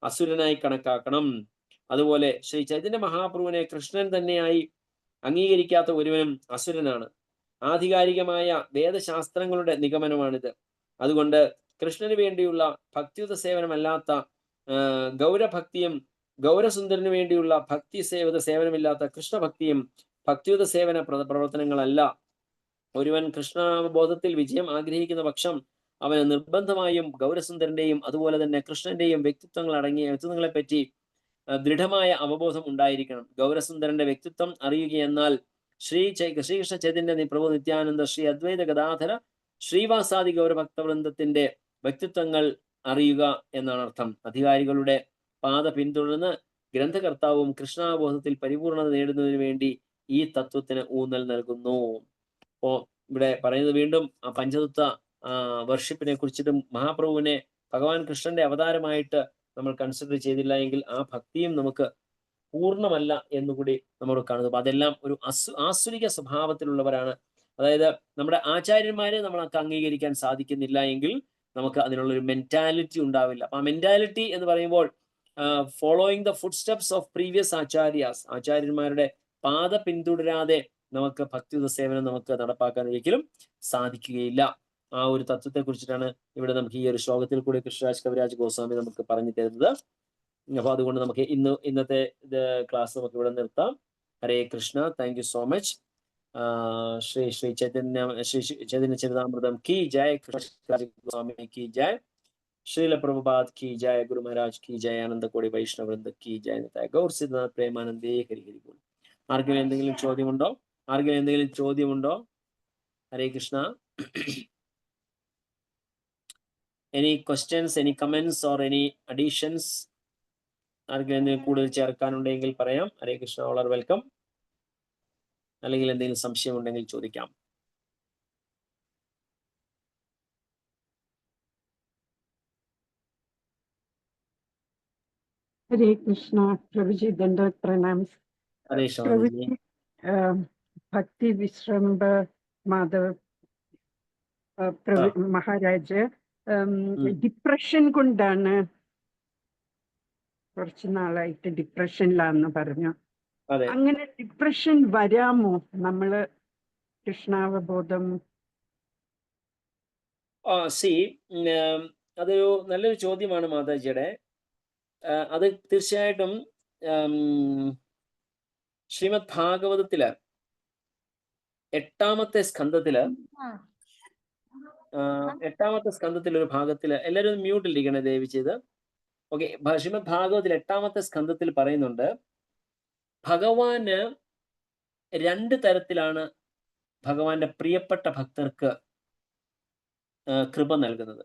അസുരനായി കണക്കാക്കണം. അതുപോലെ ശ്രീ ചൈതന്യ മഹാപ്രഭുവിനെ കൃഷ്ണൻ തന്നെയായി അംഗീകരിക്കാത്ത ഒരുവനും അസുരനാണ്. ആധികാരികമായ വേദശാസ്ത്രങ്ങളുടെ നിഗമനമാണിത്. അതുകൊണ്ട് കൃഷ്ണന് വേണ്ടിയുള്ള ഭക്തിയുത സേവനമല്ലാത്ത ഗൗരഭക്തിയും ഗൗരസുന്ദരന് വേണ്ടിയുള്ള സേവനമില്ലാത്ത കൃഷ്ണഭക്തിയും ഭക്തിയുത സേവന പ്രവർത്തനങ്ങളല്ല. ഒരുവൻ കൃഷ്ണബോധത്തിൽ വിജയം ആഗ്രഹിക്കുന്ന പക്ഷം അവന് നിർബന്ധമായും ഗൗരസുന്ദരന്റെയും അതുപോലെ തന്നെ കൃഷ്ണന്റെയും വ്യക്തിത്വങ്ങളെ പറ്റി ദൃഢമായ അവബോധം ഉണ്ടായിരിക്കണം. ഗൗരസുന്ദരന്റെ വ്യക്തിത്വം അറിയുകയെന്നാൽ ശ്രീകൃഷ്ണ ചൈതന്യ പ്രഭു നിത്യാനന്ദ, ശ്രീ അദ്വൈത ഗദാധര, ശ്രീവാസാദി ഗൗരഭക്തവൃന്ദത്തിന്റെ വ്യക്തിത്വങ്ങൾ അറിയുക എന്നാണ് അർത്ഥം. അധികാരികളുടെ പാത പിന്തുടർന്ന് ഗ്രന്ഥകർത്താവും കൃഷ്ണാബോധത്തിൽ പരിപൂർണത നേടുന്നതിന് വേണ്ടി ഈ തത്വത്തിന് ഊന്നൽ നൽകുന്നു. അപ്പോ ഇവിടെ പറയുന്നത് വീണ്ടും ആ പഞ്ചതത്വ വർഷിപ്പിനെ കുറിച്ചിട്ടും മഹാപ്രഭുവിനെ ഭഗവാൻ കൃഷ്ണന്റെ അവതാരമായിട്ട് നമ്മൾ കൺസിഡർ ചെയ്തില്ല എങ്കിൽ ആ ഭക്തിയും നമുക്ക് പൂർണ്ണമല്ല എന്നുകൂടി നമ്മൾ കാണുന്നു. അപ്പൊ അതെല്ലാം ഒരു ആസുരിക സ്വഭാവത്തിലുള്ളവരാണ്. അതായത് നമ്മുടെ ആചാര്യന്മാരെ നമ്മൾക്ക് അംഗീകരിക്കാൻ സാധിക്കുന്നില്ല എങ്കിൽ നമുക്ക് അതിനുള്ള ഒരു മെന്റാലിറ്റി ഉണ്ടാവില്ല. അപ്പൊ ആ മെന്റാലിറ്റി എന്ന് പറയുമ്പോൾ following the foot steps of previous ആചാര്യന്മാരുടെ പാത പിന്തുടരാതെ നമുക്ക് ഭക്തിയുത സേവനം നമുക്ക് നടപ്പാക്കാൻ ഒരിക്കലും സാധിക്കുകയില്ല. ആ ഒരു തത്വത്തെ കുറിച്ചിട്ടാണ് ഇവിടെ നമുക്ക് ഈ ഒരു ശ്ലോകത്തിൽ കൂടി കൃഷ്ണരാജ് കവിരാജ് ഗോസ്വാമി നമുക്ക് പറഞ്ഞു തരുന്നത്. അപ്പൊ അതുകൊണ്ട് നമുക്ക് ഇന്നത്തെ ക്ലാസ് നമുക്ക് ഇവിടെ നിർത്താം. Hare Krishna. Thank you so much. Shri Chaitanya Charitamrita की जय, कृष्ण गोस्वामी की जय, श्रील प्रभुपाद की जय, गुरु महाराज की जय, आनंद कोടി वैष्णव वृंद की जय, ഗൗർ സിദ്ധാർത്ഥ പ്രേമാനന്ദേ ഹരി ഹരി ബോൾ. ആർക്കെങ്കിലും എന്തെങ്കിലും ചോദ്യമുണ്ടോ? ഹരേ Krishna. Any questions, any comments or any additions? ആർക്കെങ്കിലും എന്തെങ്കിലും കൂടുതൽ ചേർക്കാനുണ്ടെങ്കിൽ പറയാം. Hare Krishna. All are welcome. അല്ലെങ്കിൽ എന്തെങ്കിലും സംശയം ഉണ്ടെങ്കിൽ ചോദിക്കാം. हरे कृष्णा. प्रभुजी दंडवत प्रणाम. हरे प्रभुजी, भक्ति विश्रम्भ माधव മഹാരാജ് ഡിപ്രഷൻ കൊണ്ടാണ് കുറച്ചു നാളായിട്ട് ഡിപ്രഷനിലാന്ന് പറഞ്ഞു. അങ്ങനെ ഡിപ്രഷൻ വരാമോ നമ്മള് കൃഷ്ണാവബോധം? അതൊരു നല്ലൊരു ചോദ്യമാണ് മാതാജിയുടെ. അത് തീർച്ചയായിട്ടും ശ്രീമദ് ഭാഗവതത്തില് 8ാമത്തെ സ്കന്ധത്തിൽ ഒരു ഭാഗത്തില്, എല്ലാവരും മ്യൂട്ടിലിരിക്കണേ ദയവ് ചെയ്ത്. ഓക്കെ. ശ്രീമദ് ഭാഗവതത്തിൽ 8ാമത്തെ സ്കന്ധത്തിൽ പറയുന്നുണ്ട്, ഭഗവാന് 2 തരത്തിലാണ് ഭഗവാന്റെ പ്രിയപ്പെട്ട ഭക്തർക്ക് കൃപ നൽകുന്നത്.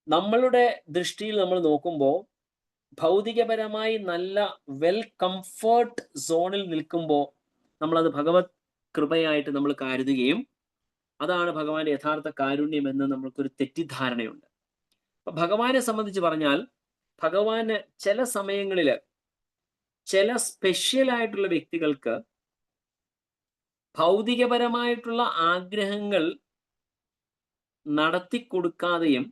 നമ്മളുടെ ദൃഷ്ടിയിൽ നമ്മൾ നോക്കുമ്പോൾ ഭൗതികപരമായി നല്ല വെൽ കംഫർട്ട് സോണിൽ നിൽക്കുമ്പോൾ നമ്മളത് ഭഗവത് കൃപയായിട്ട് നമ്മൾ കരുതുകയും അതാണ് ഭഗവാന്റെ യഥാർത്ഥ കാരുണ്യം എന്ന് നമ്മൾക്കൊരു തെറ്റിദ്ധാരണയുണ്ട്. അപ്പൊ ഭഗവാനെ സംബന്ധിച്ച് പറഞ്ഞാൽ ഭഗവാന് ചില സമയങ്ങളിൽ ചില സ്പെഷ്യൽ ആയിട്ടുള്ള വ്യക്തികൾക്ക് ഭൗതികപരമായിട്ടുള്ള ആഗ്രഹങ്ങൾ നടത്തിക്കൊടുക്കാതെയും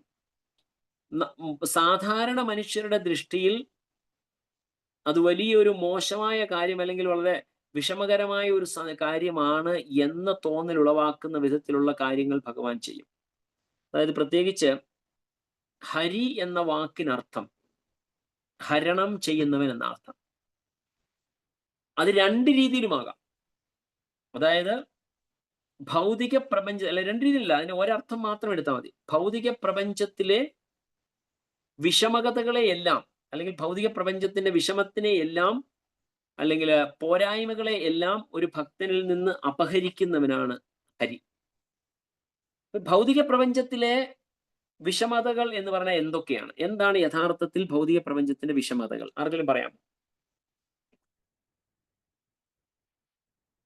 സാധാരണ മനുഷ്യരുടെ ദൃഷ്ടിയിൽ അത് വലിയൊരു മോശമായ കാര്യം അല്ലെങ്കിൽ വളരെ വിഷമകരമായ ഒരു കാര്യമാണ് എന്ന തോന്നൽ ഉളവാക്കുന്ന വിധത്തിലുള്ള കാര്യങ്ങൾ ഭഗവാൻ ചെയ്യും. അതായത് പ്രത്യേകിച്ച് ഹരി എന്ന വാക്കിനർത്ഥം ഹരണം ചെയ്യുന്നവൻ എന്ന അർത്ഥം. അത് രണ്ട് രീതിയിലുമാകാം. അതായത് ഭൗതിക പ്രപഞ്ച അല്ല, രണ്ട് രീതിയിലല്ല, അതിന് ഒരർത്ഥം മാത്രം എടുത്താൽ മതി. ഭൗതിക പ്രപഞ്ചത്തിലെ വിഷമകതകളെ എല്ലാം അല്ലെങ്കിൽ ഭൗതിക പ്രപഞ്ചത്തിന്റെ വിഷമത്തിനെ എല്ലാം അല്ലെങ്കിൽ പോരായ്മകളെ എല്ലാം ഒരു ഭക്തനിൽ നിന്ന് അപഹരിക്കുന്നവനാണ് ഹരി. ഭൗതിക പ്രപഞ്ചത്തിലെ വിഷമതകൾ എന്ന് പറഞ്ഞാൽ എന്തൊക്കെയാണ്? എന്താണ് യഥാർത്ഥത്തിൽ ഭൗതിക പ്രപഞ്ചത്തിന്റെ വിഷമതകൾ? ആർക്കെങ്കിലും പറയാം?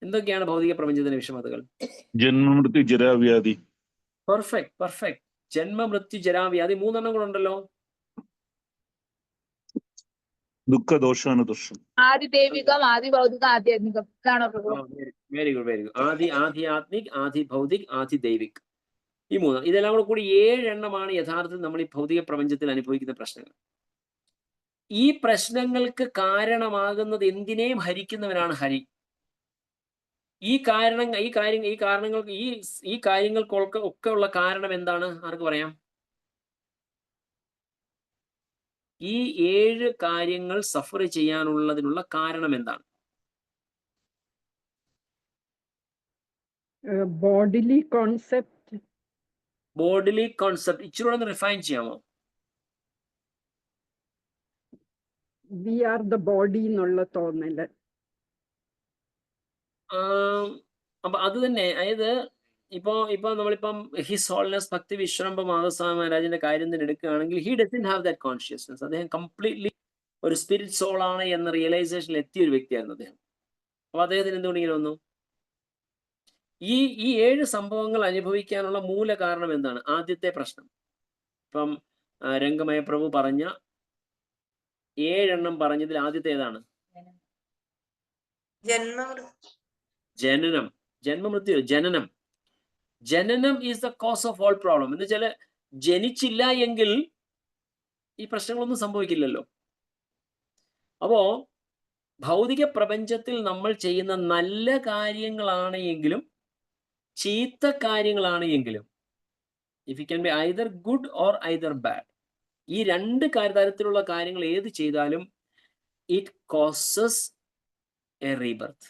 എന്തൊക്കെയാണ് ഭൗതിക പ്രപഞ്ചത്തിന്റെ വിഷമതകൾ? ജന്മമൃത്യു ജരാവ്യാധി. പെർഫെക്റ്റ്. ജന്മമൃത്യു ജരാവ്യാധി, 3 എണ്ണം കൂടെ ഉണ്ടല്ലോ. ദുഃഖദോഷാനുദോഷം. ആദിദൈവികം, ആദിഭൗതികം, ആധ്യാത്മികം. Very good. ആധ്യാത്മിക്, ആദി ഭൗതിക്, ആദി ദൈവിക്. ഈ 3 ഇതെല്ലാം കൂടി 7 എണ്ണമാണ് യഥാർത്ഥത്തിൽ നമ്മൾ ഈ ഭൗതിക പ്രപഞ്ചത്തിൽ അനുഭവിക്കുന്ന പ്രശ്നങ്ങൾ. ഈ പ്രശ്നങ്ങൾക്ക് കാരണമാകുന്നത് എന്തിനേയും ഹരിക്കുന്നവനാണ് ഹരി. ഈ കാര്യങ്ങൾക്കൊക്കെ ഉള്ള കാരണം എന്താണ്? ആർക്ക് പറയാം? ഈ 7 കാര്യങ്ങൾ സഫർ ചെയ്യാനുള്ളതിനുള്ള കാരണം എന്താണ്? Bodily concept. ഇച്ചിരി ഒന്ന് റിഫൈൻ ചെയ്യാമോ? വി ആർ ദ ബോഡി എന്നുള്ള തോന്നല്. അപ്പൊ അത് തന്നെ. അതായത് ഇപ്പൊ നമ്മളിപ്പം ഹിസ് ഹോൾനെസ് ഭക്തി വിശ്രംഭ മാധവസ്വാമി മഹാരാജിന്റെ കാര്യം തന്നെ എടുക്കുകയാണെങ്കിൽ he doesn't have that consciousness. അദ്ദേഹം കംപ്ലീറ്റ്ലി ഒരു സ്പിരിറ്റ് സോൾ ആണ് എന്ന റിയലൈസേഷനിൽ എത്തിയ ഒരു വ്യക്തിയായിരുന്നു അദ്ദേഹം. അപ്പൊ അദ്ദേഹത്തിന് എന്തുകൊണ്ട് ഇങ്ങനെ വന്നു? ഈ 7 സംഭവങ്ങൾ അനുഭവിക്കാനുള്ള മൂല കാരണം എന്താണ്? ആദ്യത്തെ പ്രശ്നം, ഇപ്പം രംഗമയ പ്രഭു പറഞ്ഞ 7 എണ്ണം പറഞ്ഞതിൽ ആദ്യത്തെ ഏതാണ്? ജനനം is the cause of all problem. എന്ന് വെച്ചാൽ ജനിച്ചില്ല എങ്കിൽ ഈ പ്രശ്നങ്ങളൊന്നും സംഭവിക്കില്ലല്ലോ. അപ്പോ ഭൗതിക പ്രപഞ്ചത്തിൽ നമ്മൾ ചെയ്യുന്ന നല്ല കാര്യങ്ങളാണ് എങ്കിലും ചീത്ത കാര്യങ്ങളാണ് എങ്കിലും, if it can be either good or either bad, ഈ 2 തരത്തിലുള്ള കാര്യങ്ങൾ ഏത് ചെയ്താലും ഇറ്റ് കോസസ് എ റീബർത്ത്.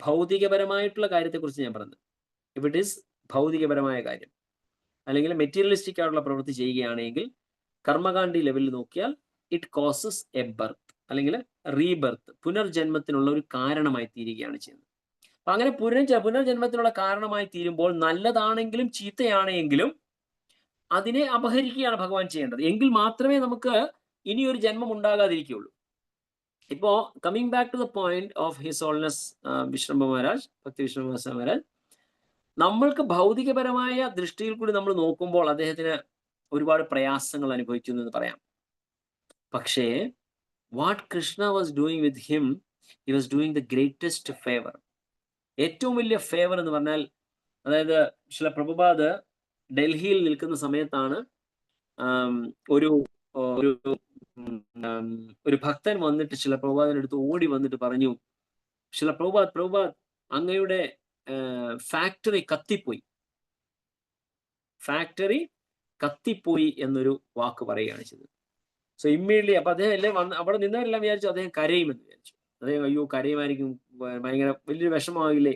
ഭൗതികപരമായിട്ടുള്ള കാര്യത്തെക്കുറിച്ച് ഞാൻ പറഞ്ഞത്. ഇഫ് ഇറ്റ് ഈസ് ഭൗതികപരമായ കാര്യം അല്ലെങ്കിൽ മെറ്റീരിയലിസ്റ്റിക് ആയിട്ടുള്ള പ്രവൃത്തി ചെയ്യുകയാണെങ്കിൽ കർമ്മകാണ്ഡി ലെവലിൽ നോക്കിയാൽ ഇറ്റ് കോസസ് എ ബർത്ത് അല്ലെങ്കിൽ റീബർത്ത്, പുനർജന്മത്തിനുള്ള ഒരു കാരണമായി തീരുകയാണ് ചെയ്യുന്നത്. അപ്പൊ അങ്ങനെ പുനർജന്മത്തിനുള്ള കാരണമായി തീരുമ്പോൾ നല്ലതാണെങ്കിലും ചീത്തയാണെങ്കിലും അതിനെ അപഹരിക്കുകയാണ് ഭഗവാൻ ചെയ്യേണ്ടത്. എങ്കിൽ മാത്രമേ നമുക്ക് ഇനിയൊരു ജന്മം ഉണ്ടാകാതിരിക്കുകയുള്ളൂ. ഇപ്പോ coming back to the point of his holiness Vishrambha Maharaj, Bhakti Vishrambha Maharaj, നമ്മൾക്ക് ഭൗതികപരമായ ദൃഷ്ടിയിൽ കൂടി നമ്മൾ നോക്കുമ്പോൾ അദ്ദേഹത്തിന് ഒരുപാട് പ്രയാസങ്ങൾ അനുഭവിക്കുന്നു എന്ന് പറയാം. പക്ഷേ what Krishna was doing with him, he was doing the greatest favour. ഏറ്റവും വലിയ ഫേവർ എന്ന് പറഞ്ഞാൽ, അതായത് ശ്രീല പ്രഭുപാദ് ഡൽഹിയിൽ നിൽക്കുന്ന സമയത്താണ് ഒരു ഭക്തൻ വന്നിട്ട് ശ്രീല പ്രഭുപാദിന്റെ അടുത്ത് ഓടി വന്നിട്ട് പറഞ്ഞു, ശ്രീല പ്രഭുപാദ് അങ്ങയുടെ ഫാക്ടറി കത്തിപ്പോയി എന്നൊരു വാക്ക് പറയുകയാണ് ചെയ്തത്. സോ ഇമ്മീഡിയറ്റ്ലി അപ്പൊ അദ്ദേഹം എല്ലാം അവിടെ നിന്നവരെല്ലാം വിചാരിച്ചു അദ്ദേഹം കരയുമെന്ന് വിചാരിച്ചു. അദ്ദേഹം അയ്യോ കരയുമായിരിക്കും, ഭയങ്കര വലിയൊരു വിഷമമാകില്ലേ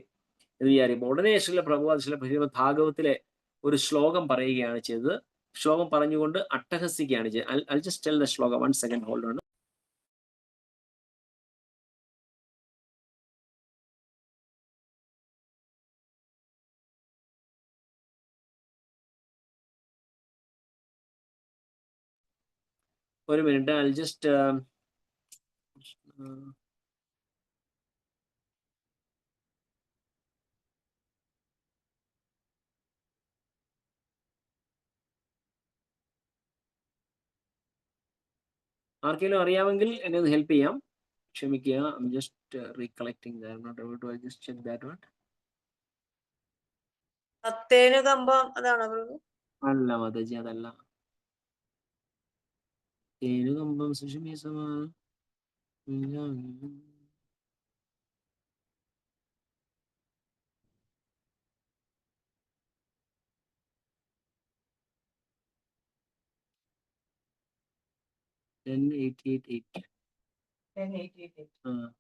എന്ന് വിചാരിക്കുമ്പോൾ ഉടനെ ശ്രീല പ്രഭുപാദ് ഭാഗവത്തിലെ ഒരു ശ്ലോകം പറയുകയാണ് ചെയ്തത്. ശ്ലോകം പറഞ്ഞുകൊണ്ട് അട്ടഹസിക്കുകയാണ് ചെയ്തത്. I'll just tell the ശ്ലോകം. 1 second, hold on. ഒരു മിനിറ്റ്, I'll just ആർക്കെങ്കിലും അറിയാമെങ്കിൽ എന്നെ ഒന്ന് ഹെൽപ്പ് ചെയ്യാം. ക്ഷമിക്കുക, I'm just recollecting that. I'm not able to. I just check that one. അത്തേനു കമ്പം അതാണോ പ്രഭു? അല്ല മാതാജി, അതല്ല. കമ്പം സുഷമി സമാ.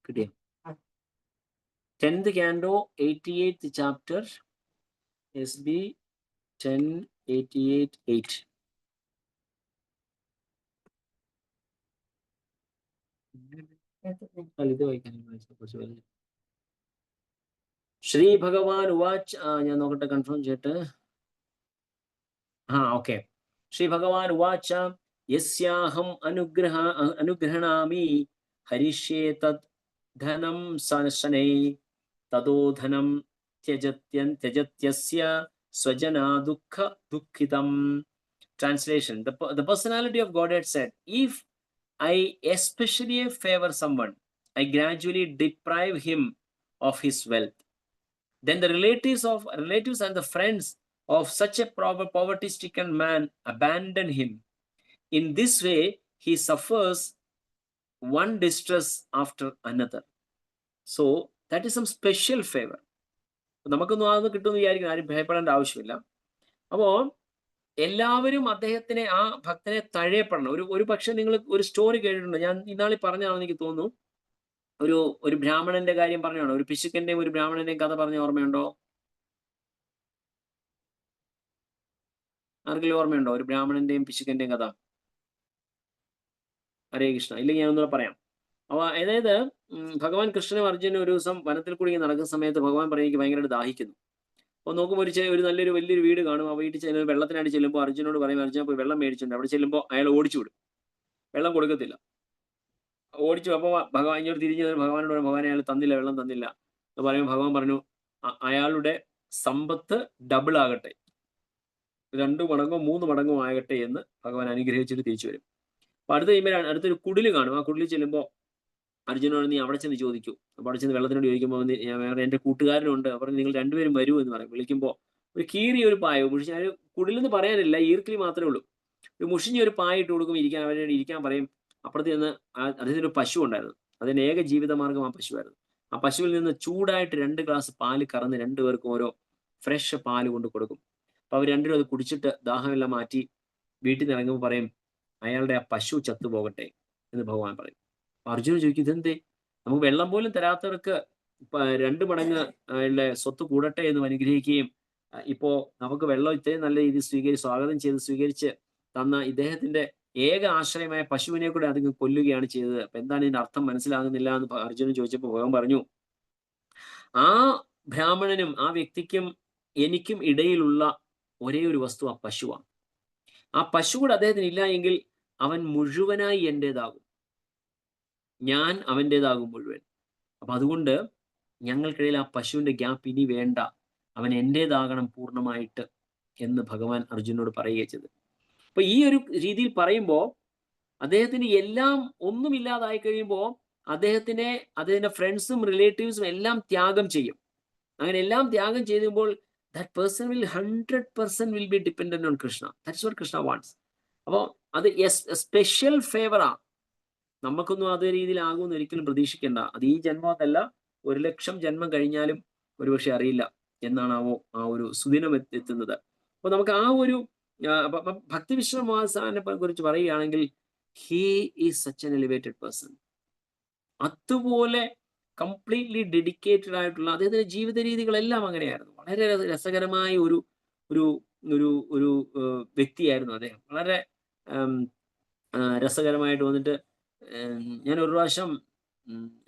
കിട്ടിയ 10th canto 88th chapter SB 1088-8. ഇത് വായിക്കാൻ ശ്രീ ഭഗവാൻ ഉവാച്ച്. ഞാൻ നോക്കട്ടെ, കൺഫേം ചെയ്തിട്ട്. ഓക്കെ. ശ്രീ ഭഗവാൻ ഉവാച്ച യസ്യാഹം അനുഗ്രഹണാമി ഹരിഷ്യേ തദ് ധനം ശനൈ തദോ ധനം ത്യജത്യസ്യ സ്വജനാ ദുഃഖിതം. Translation: the personality of Godhead said, if I especially favor someone, I gradually deprive him of his wealth. Then the relatives and the friends of such a poverty-stricken man abandon him. In this way, he suffers one distress after another. So that is some special favor. നമുക്കൊന്നും അതൊന്നും കിട്ടുമെന്ന് വിചാരിക്കണം, ആരും ഭയപ്പെടേണ്ട ആവശ്യമില്ല. അപ്പോൾ എല്ലാവരും അദ്ദേഹത്തിനെ, ആ ഭക്തനെ തഴയപ്പെടണം. ഒരു പക്ഷെ നിങ്ങൾ ഒരു സ്റ്റോറി കേട്ടിട്ടുണ്ട്, ഞാൻ ഇന്നാളി പറഞ്ഞാണെന്ന് എനിക്ക് തോന്നുന്നു. ഒരു ബ്രാഹ്മണന്റെ കാര്യം പറഞ്ഞാണോ, ഒരു പിശുക്കന്റെയും ഒരു ബ്രാഹ്മണന്റെയും കഥ പറഞ്ഞ ഓർമ്മയുണ്ടോ? ആർക്കെങ്കിലും ഓർമ്മയുണ്ടോ ഒരു ബ്രാഹ്മണന്റെയും പിശുക്കന്റെയും കഥ? ഹരേ കൃഷ്ണ. ഇല്ലെങ്കിൽ ഞാനൊന്നുകൂടെ പറയാം. അതായത് ഭഗവാൻ കൃഷ്ണനും അർജുനും ഒരു ദിവസം വനത്തിൽ കൂടി നടക്കുന്ന സമയത്ത് ഭഗവാൻ പറയും, എനിക്ക് ഭയങ്കരമായിട്ട് ദാഹിക്കുന്നു. അപ്പോൾ നോക്കുമ്പോൾ ഒരു വലിയൊരു വീട് കാണും. ആ വീട്ടിൽ ചെല്ലുമ്പോൾ വെള്ളത്തിനായിട്ട് ചെല്ലുമ്പോൾ അർജുനോട് പറയും, അർജുന പോയി വെള്ളം മേടിച്ചിട്ടുണ്ട്. അവിടെ ചെല്ലുമ്പോൾ അയാൾ ഓടിച്ചു വിടും, വെള്ളം കൊടുക്കത്തില്ല. ഓടിച്ചു. അപ്പോൾ ഭഗവാൻ ഇങ്ങോട്ട് തിരിഞ്ഞു ഭഗവാനോട് പറയും, ഭഗവാൻ അയാൾ തന്നില്ല, വെള്ളം തന്നില്ല എന്ന് പറയുമ്പോൾ ഭഗവാൻ പറഞ്ഞു, അയാളുടെ സമ്പത്ത് ഡബിൾ ആകട്ടെ, 2 മടങ്ങോ 3 മടങ്ങോ ആകട്ടെ എന്ന് ഭഗവാൻ അനുഗ്രഹിച്ചിട്ട് തിരിച്ചു വരും. അപ്പൊ അടുത്തൊരു കുടില് കാണും. ആ കുടിലിൽ ചെല്ലുമ്പോൾ അർജുനോട് നീ അവിടെ ചെന്ന് ചോദിക്കൂ. അപ്പൊ അവിടെ ചെന്ന് വെള്ളത്തിനോട് ചോദിക്കുമ്പോൾ വേറെ എൻ്റെ കൂട്ടുകാരനുണ്ട്, അപ്പോൾ നിങ്ങൾ 2 പേരും വരൂ എന്ന് പറയും. വിളിക്കുമ്പോൾ ഒരു കീറിയ ഒരു പായ മുഷിഞ്ഞ, കുടിലെന്ന് പറയാനില്ല, ഈർക്കിലി മാത്രമേ ഉള്ളൂ, ഒരു മുഷിഞ്ഞ ഒരു പായ ഇട്ട് കൊടുക്കും, അവരോട് ഇരിക്കാൻ പറയും. അപ്പുറത്ത് നിന്ന് അദ്ദേഹത്തിന് ഒരു പശു ഉണ്ടായിരുന്നു, അതിന് ഏക ജീവിതമാർഗം ആ പശുവായിരുന്നു. ആ പശുവിൽ നിന്ന് ചൂടായിട്ട് 2 ഗ്ലാസ് പാല് കറന്ന് 2 പേർക്കും ഓരോ ഫ്രഷ് പാല് കൊണ്ട് കൊടുക്കും. അപ്പൊ അവർ 2 അത് കുടിച്ചിട്ട് ദാഹമെല്ലാം മാറ്റി വീട്ടിൽ നിന്ന് ഇറങ്ങുമ്പോൾ പറയും, അയാളുടെ ആ പശു ചത്തുപോകട്ടെ എന്ന് ഭഗവാൻ പറയും. അർജുനൻ ചോദിക്കും, ഇതെന്തേ, നമുക്ക് വെള്ളം പോലും തരാത്തവർക്ക് 2 മടങ്ങ് അയാളുടെ സ്വത്ത് കൂടട്ടെ എന്ന് അനുഗ്രഹിക്കുകയും ഇപ്പോ നമുക്ക് വെള്ളം ഇത്രയും നല്ല രീതിയിൽ സ്വാഗതം ചെയ്ത് സ്വീകരിച്ച് തന്ന ഇദ്ദേഹത്തിന്റെ ഏക ആശ്രയമായ പശുവിനെ കൂടെ അത് കൊല്ലുകയാണ് ചെയ്തത്. അപ്പൊ എന്താണ് ഇതിന്റെ അർത്ഥം മനസ്സിലാകുന്നില്ല എന്ന് അർജുനൻ ചോദിച്ചപ്പോൾ ഭഗവാൻ പറഞ്ഞു, ആ ബ്രാഹ്മണനും ആ വ്യക്തിക്കും എനിക്കും ഇടയിലുള്ള ഒരേ ഒരു വസ്തു ആ പശുവാണ്. ആ പശു കൂടെ അദ്ദേഹത്തിന് ഇല്ല എങ്കിൽ അവൻ മുഴുവനായി എന്റേതാകും, ഞാൻ അവൻ്റെതാകും മുഴുവൻ. അപ്പൊ അതുകൊണ്ട് ഞങ്ങൾക്കിടയിൽ ആ പശുവിന്റെ ഗ്യാപ്പ് ഇനി വേണ്ട, അവൻ എന്റേതാകണം പൂർണ്ണമായിട്ട് എന്ന് ഭഗവാൻ അർജുനോട് പറയുക ചെയ്തത്. അപ്പൊ ഈ ഒരു രീതിയിൽ പറയുമ്പോൾ അദ്ദേഹത്തിന് എല്ലാം ഒന്നുമില്ലാതായി കഴിയുമ്പോൾ അദ്ദേഹത്തിന്റെ ഫ്രണ്ട്സും റിലേറ്റീവ്സും എല്ലാം ത്യാഗം ചെയ്യും. അങ്ങനെ എല്ലാം ത്യാഗം ചെയ്യുമ്പോൾ that person will 100% will be dependent on Krishna. That's what Krishna wants. അപ്പോൾ അത് സ്പെഷ്യൽ ഫേവറാ. നമുക്കൊന്നും അതേ രീതിയിലാകുമെന്ന് ഒരിക്കലും പ്രതീക്ഷിക്കേണ്ട. അത് ഈ ജന്മത്തല്ല, 1,00,000 ജന്മം കഴിഞ്ഞാലും ഒരുപക്ഷെ അറിയില്ല എന്നാണ് ആ ഒരു സുദിനം എത്തുന്നത്. അപ്പൊ നമുക്ക് ആ ഒരു ഭക്തി വിശ്വനാഥനെ കുറിച്ച് പറയുകയാണെങ്കിൽ, he is such an elevated person. അതുപോലെ കംപ്ലീറ്റ്ലി ഡെഡിക്കേറ്റഡ് ആയിട്ടുള്ള അദ്ദേഹത്തിന്റെ ജീവിത രീതികളെല്ലാം അങ്ങനെയായിരുന്നു. വളരെ രസകരമായ ഒരു ഒരു ഒരു ഒരു വ്യക്തിയായിരുന്നു അദ്ദേഹം. വളരെ രസകരമായിട്ട് വന്നിട്ട് ഞാൻ ഒരു പ്രാവശ്യം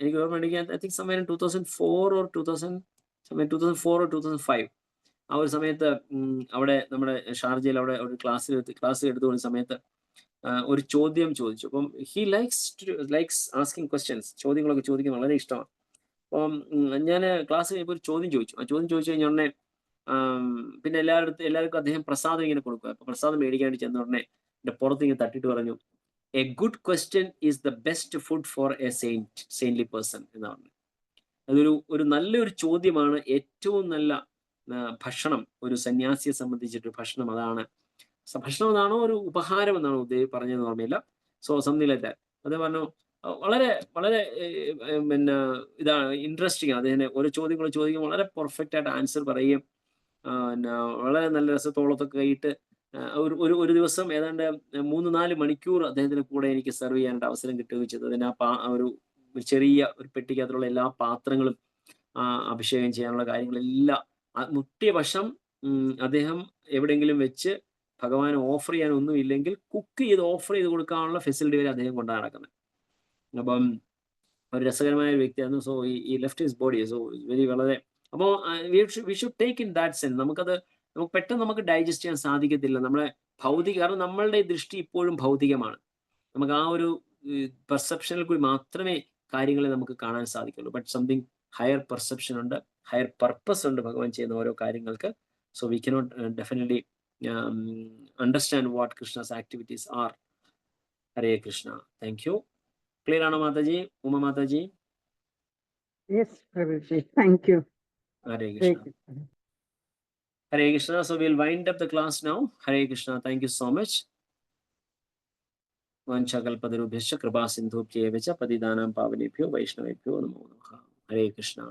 എനിക്ക് ഓർമ്മയുണ്ടെങ്കിൽ ഐ തിങ്ക് സമയം 2004 or 2005 ആ ഒരു സമയത്ത് അവിടെ നമ്മുടെ ഷാർജയിൽ അവിടെ ഒരു ക്ലാസ് എടുത്തുകൊണ്ട സമയത്ത് ഒരു ചോദ്യം ചോദിച്ചു. അപ്പം ഹി ലൈക്സ് ആസ്കിങ് ക്വസ്റ്റ്യൻസ്. ചോദ്യങ്ങളൊക്കെ ചോദിക്കാൻ വളരെ ഇഷ്ടമാണ്. അപ്പം ഞാൻ ക്ലാസ് കഴിയുമ്പോൾ ഒരു ചോദ്യം ചോദിച്ചു. ആ ചോദ്യം ചോദിച്ചു കഴിഞ്ഞ ഉടനെ പിന്നെ എല്ലാവർക്കും അദ്ദേഹം പ്രസാദം ഇങ്ങനെ കൊടുക്കുക. അപ്പൊ പ്രസാദം മേടിക്കാൻ വേണ്ടി ചെന്ന ഉടനെ എന്റെ പുറത്ത് ഇങ്ങനെ തട്ടിട്ട് പറഞ്ഞു, a good question is the best food for a saintly person എന്ന് പറഞ്ഞു. ഒരു നല്ലൊരു ചോദ്യമാണ് ഏറ്റവും നല്ല ഭക്ഷണം. ഒരു സന്യാസിയെ സംബന്ധിച്ചിട്ട് ഭക്ഷണം അതാണ്. ഭക്ഷണം എന്നാണോ ഒരു ഉപഹാരം എന്നാണോ ഉദ്ദേശം പറഞ്ഞതെന്ന് ഓർമ്മയില്ല. So something like that. അത് പറഞ്ഞു വളരെ വളരെ പിന്നെ ഇതാണ് ഇൻട്രസ്റ്റിംഗ് ആണ്. അദ്ദേഹം ഓരോ ചോദ്യങ്ങൾ ചോദിക്കുമ്പോൾ വളരെ പെർഫെക്റ്റ് ആയിട്ട് ആൻസർ പറയുകയും വളരെ നല്ല രസത്തോളത്തൊക്കെ ആയിട്ട് ഒരു ദിവസം ഏതാണ്ട് 3-4 മണിക്കൂർ അദ്ദേഹത്തിന് കൂടെ എനിക്ക് സെർവ് ചെയ്യാനായിട്ട് അവസരം കിട്ടുകയും ചെയ്തു. അതിന് ഒരു ചെറിയ ഒരു പെട്ടിക്കകത്തുള്ള എല്ലാ പാത്രങ്ങളും അഭിഷേകം ചെയ്യാനുള്ള കാര്യങ്ങളെല്ലാം മുട്ടിയ വശം അദ്ദേഹം എവിടെയെങ്കിലും വെച്ച് ഭഗവാൻ ഓഫർ ചെയ്യാനൊന്നും ഇല്ലെങ്കിൽ കുക്ക് ചെയ്ത് ഓഫർ ചെയ്ത് കൊടുക്കാനുള്ള ഫെസിലിറ്റി വരെ അദ്ദേഹം കൊണ്ടാണ് നടക്കുന്നത്. അപ്പം ഒരു രസകരമായ ഒരു വ്യക്തിയായിരുന്നു. സോ ഈ ലെഫ്റ്റ് ഹിസ് ബോഡി. സോ വളരെ അപ്പോൾ we should take in that sense. നമുക്ക് പെട്ടെന്ന് നമുക്ക് ഡൈജസ്റ്റ് ചെയ്യാൻ സാധിക്കത്തില്ല. നമ്മളെ കാരണം നമ്മളുടെ ദൃഷ്ടി ഇപ്പോഴും ഭൗതികമാണ്. നമുക്ക് ആ ഒരു പെർസെപ്ഷനിൽ കൂടി മാത്രമേ കാര്യങ്ങളെ നമുക്ക് കാണാൻ സാധിക്കുള്ളൂ. ബട്ട് സംതിങ് ഹയർ പെർസെപ്ഷൻ ഉണ്ട്, ഹയർ പർപ്പസ് ഉണ്ട് ഭഗവാൻ ചെയ്യുന്ന ഓരോ കാര്യങ്ങൾക്ക്. So we cannot definitely understand what Krishna's activities are. Hare Krishna. Thank you. Clear Anna Mataji, Uma Mataji? Yes, Prabhuji. Thank you. Hare Krishna. Hare Krishna. So we'll wind up the class now. Hare Krishna. Thank you so much. Vanchakalpatarubhyascha kripa sindhubhyevacha patidanam pavanebhyo vaishnavebhyo namo namaha. Hare Krishna.